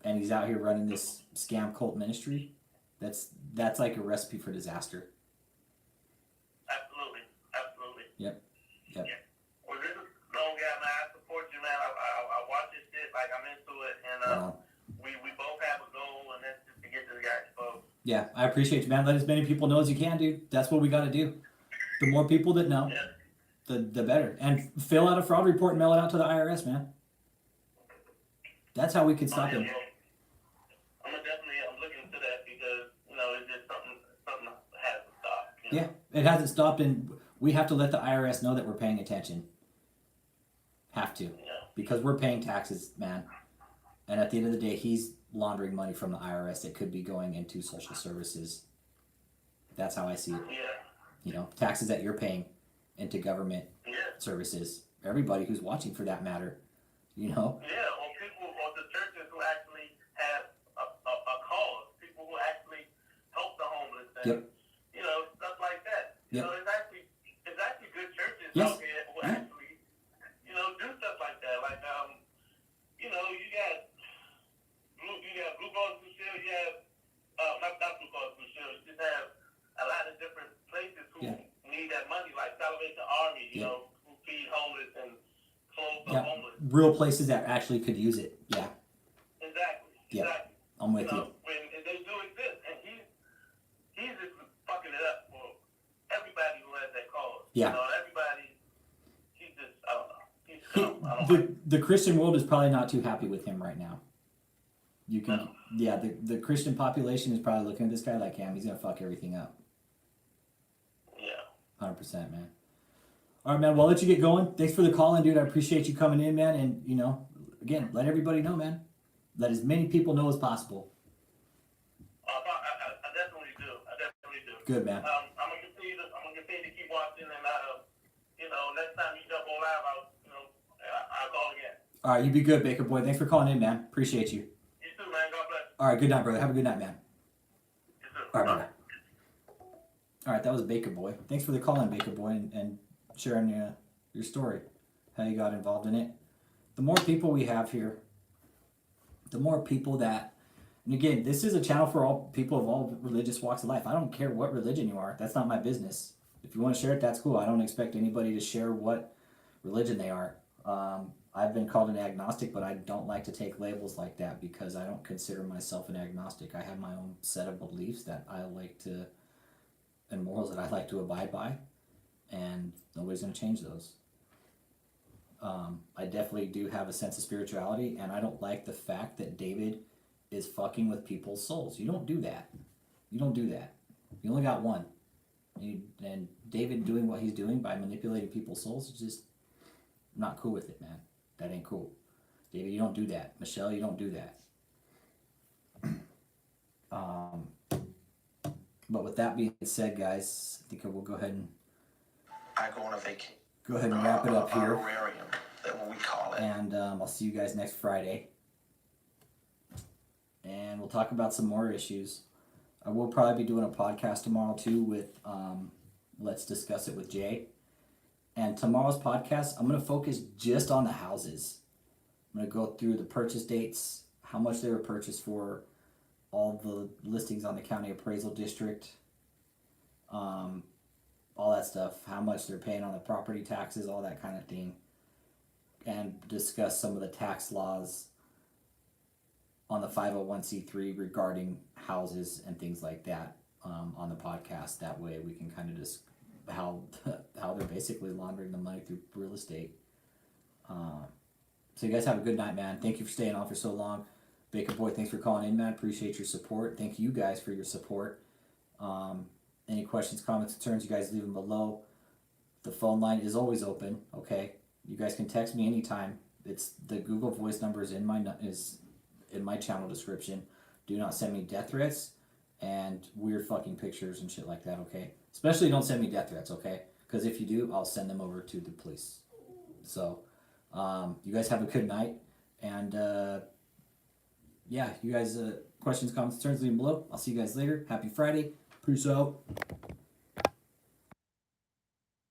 and he's out here running this scam cult ministry. That's like a recipe for disaster. Absolutely. Yep. Yeah. Well, this is Long Guy, man. I support you, man. I watch this shit like I'm into it, and we both have a goal, and that's just to get this guy exposed. Yeah, I appreciate you, man. Let as many people know as you can, dude. That's what we got to do. The more people that know, the better. And fill out a fraud report and mail it out to the IRS, man. That's how we can stop him. I'm looking into that because you know it's just something has to stop. You know? Yeah, it hasn't stopped, and we have to let the IRS know that we're paying attention. Have to. Yeah. Because we're paying taxes, man. And at the end of the day, he's laundering money from the IRS that could be going into social services. That's how I see it. Yeah. You know, taxes that you're paying into government services. Everybody who's watching, for that matter. You know. Yeah, or the churches who actually have a cause, people who actually help the homeless, and you know, stuff like that. You know, it's actually good churches out here who actually, you know, do stuff like that. Like you know, you got Blue Cross Blue Shield, you have you, you Yep. know, who feed homeless and clothe the Yeah, homeless. real places that actually could use it. Yeah, Exactly. Yeah. Exactly. I'm with You you. know, when and they do exist, and he's just fucking it up for everybody who has that cause. Yeah. You know, and everybody, he's just, I don't know. He's He, scum. I don't like the Christian world is probably not too happy with him right now. You can, No. yeah, the Christian population is probably looking at this guy like, damn, he's gonna fuck everything up. Yeah. 100%, man. All right, man. Well, I'll let you get going. Thanks for the call in, dude. I appreciate you coming in, man. And, you know, again, let everybody know, man. Let as many people know as possible. I definitely do. I definitely do. Good, man. I'm gonna continue to keep watching, and you know, next time you jump on live, I'll call again. All right, you be good, Baker boy. Thanks for calling in, man. Appreciate you. You too, man. God bless. All right, good night, brother. Have a good night, man. You too. All right, bye. All right, that was Baker boy. Thanks for the call in, Baker boy, and sharing your story, how you got involved in it. The more people we have here, the more people that, and again, this is a channel for all people of all religious walks of life. I don't care what religion you are. That's not my business. If you want to share it, that's cool. I don't expect anybody to share what religion they are. I've been called an agnostic, but I don't like to take labels like that because I don't consider myself an agnostic. I have my own set of beliefs that I like to, and morals that I like to abide by, and nobody's going to change those. I definitely do have a sense of spirituality, and I don't like the fact that David is fucking with people's souls. You don't do that. You don't do that. You only got one. And David doing what he's doing by manipulating people's souls is just not cool with it, man. That ain't cool. David, you don't do that. Michelle, you don't do that. But with that being said, guys, I think we'll go ahead and I go on a vacation. go ahead and wrap it up here. Honorarium, that what we call it. And I'll see you guys next Friday. And we'll talk about some more issues. I will probably be doing a podcast tomorrow too with Let's Discuss It with Jay. And tomorrow's podcast, I'm going to focus just on the houses. I'm going to go through the purchase dates, how much they were purchased for, all the listings on the county appraisal district, all that stuff, how much they're paying on the property taxes, all that kind of thing. And discuss some of the tax laws on the 501c3 regarding houses and things like that on the podcast. That way we can kind of just how they're basically laundering the money through real estate. So you guys have a good night, man. Thank you for staying on for so long. Baker boy, thanks for calling in, man. Appreciate your support. Thank you guys for your support. Any questions, comments, concerns, you guys leave them below. The phone line is always open, okay? You guys can text me anytime. It's the Google Voice number is in my channel description. Do not send me death threats and weird fucking pictures and shit like that, okay? Especially don't send me death threats, okay? Because if you do, I'll send them over to the police. So, you guys have a good night. And, yeah, you guys, questions, comments, concerns, leave them below. I'll see you guys later. Happy Friday. Peace out.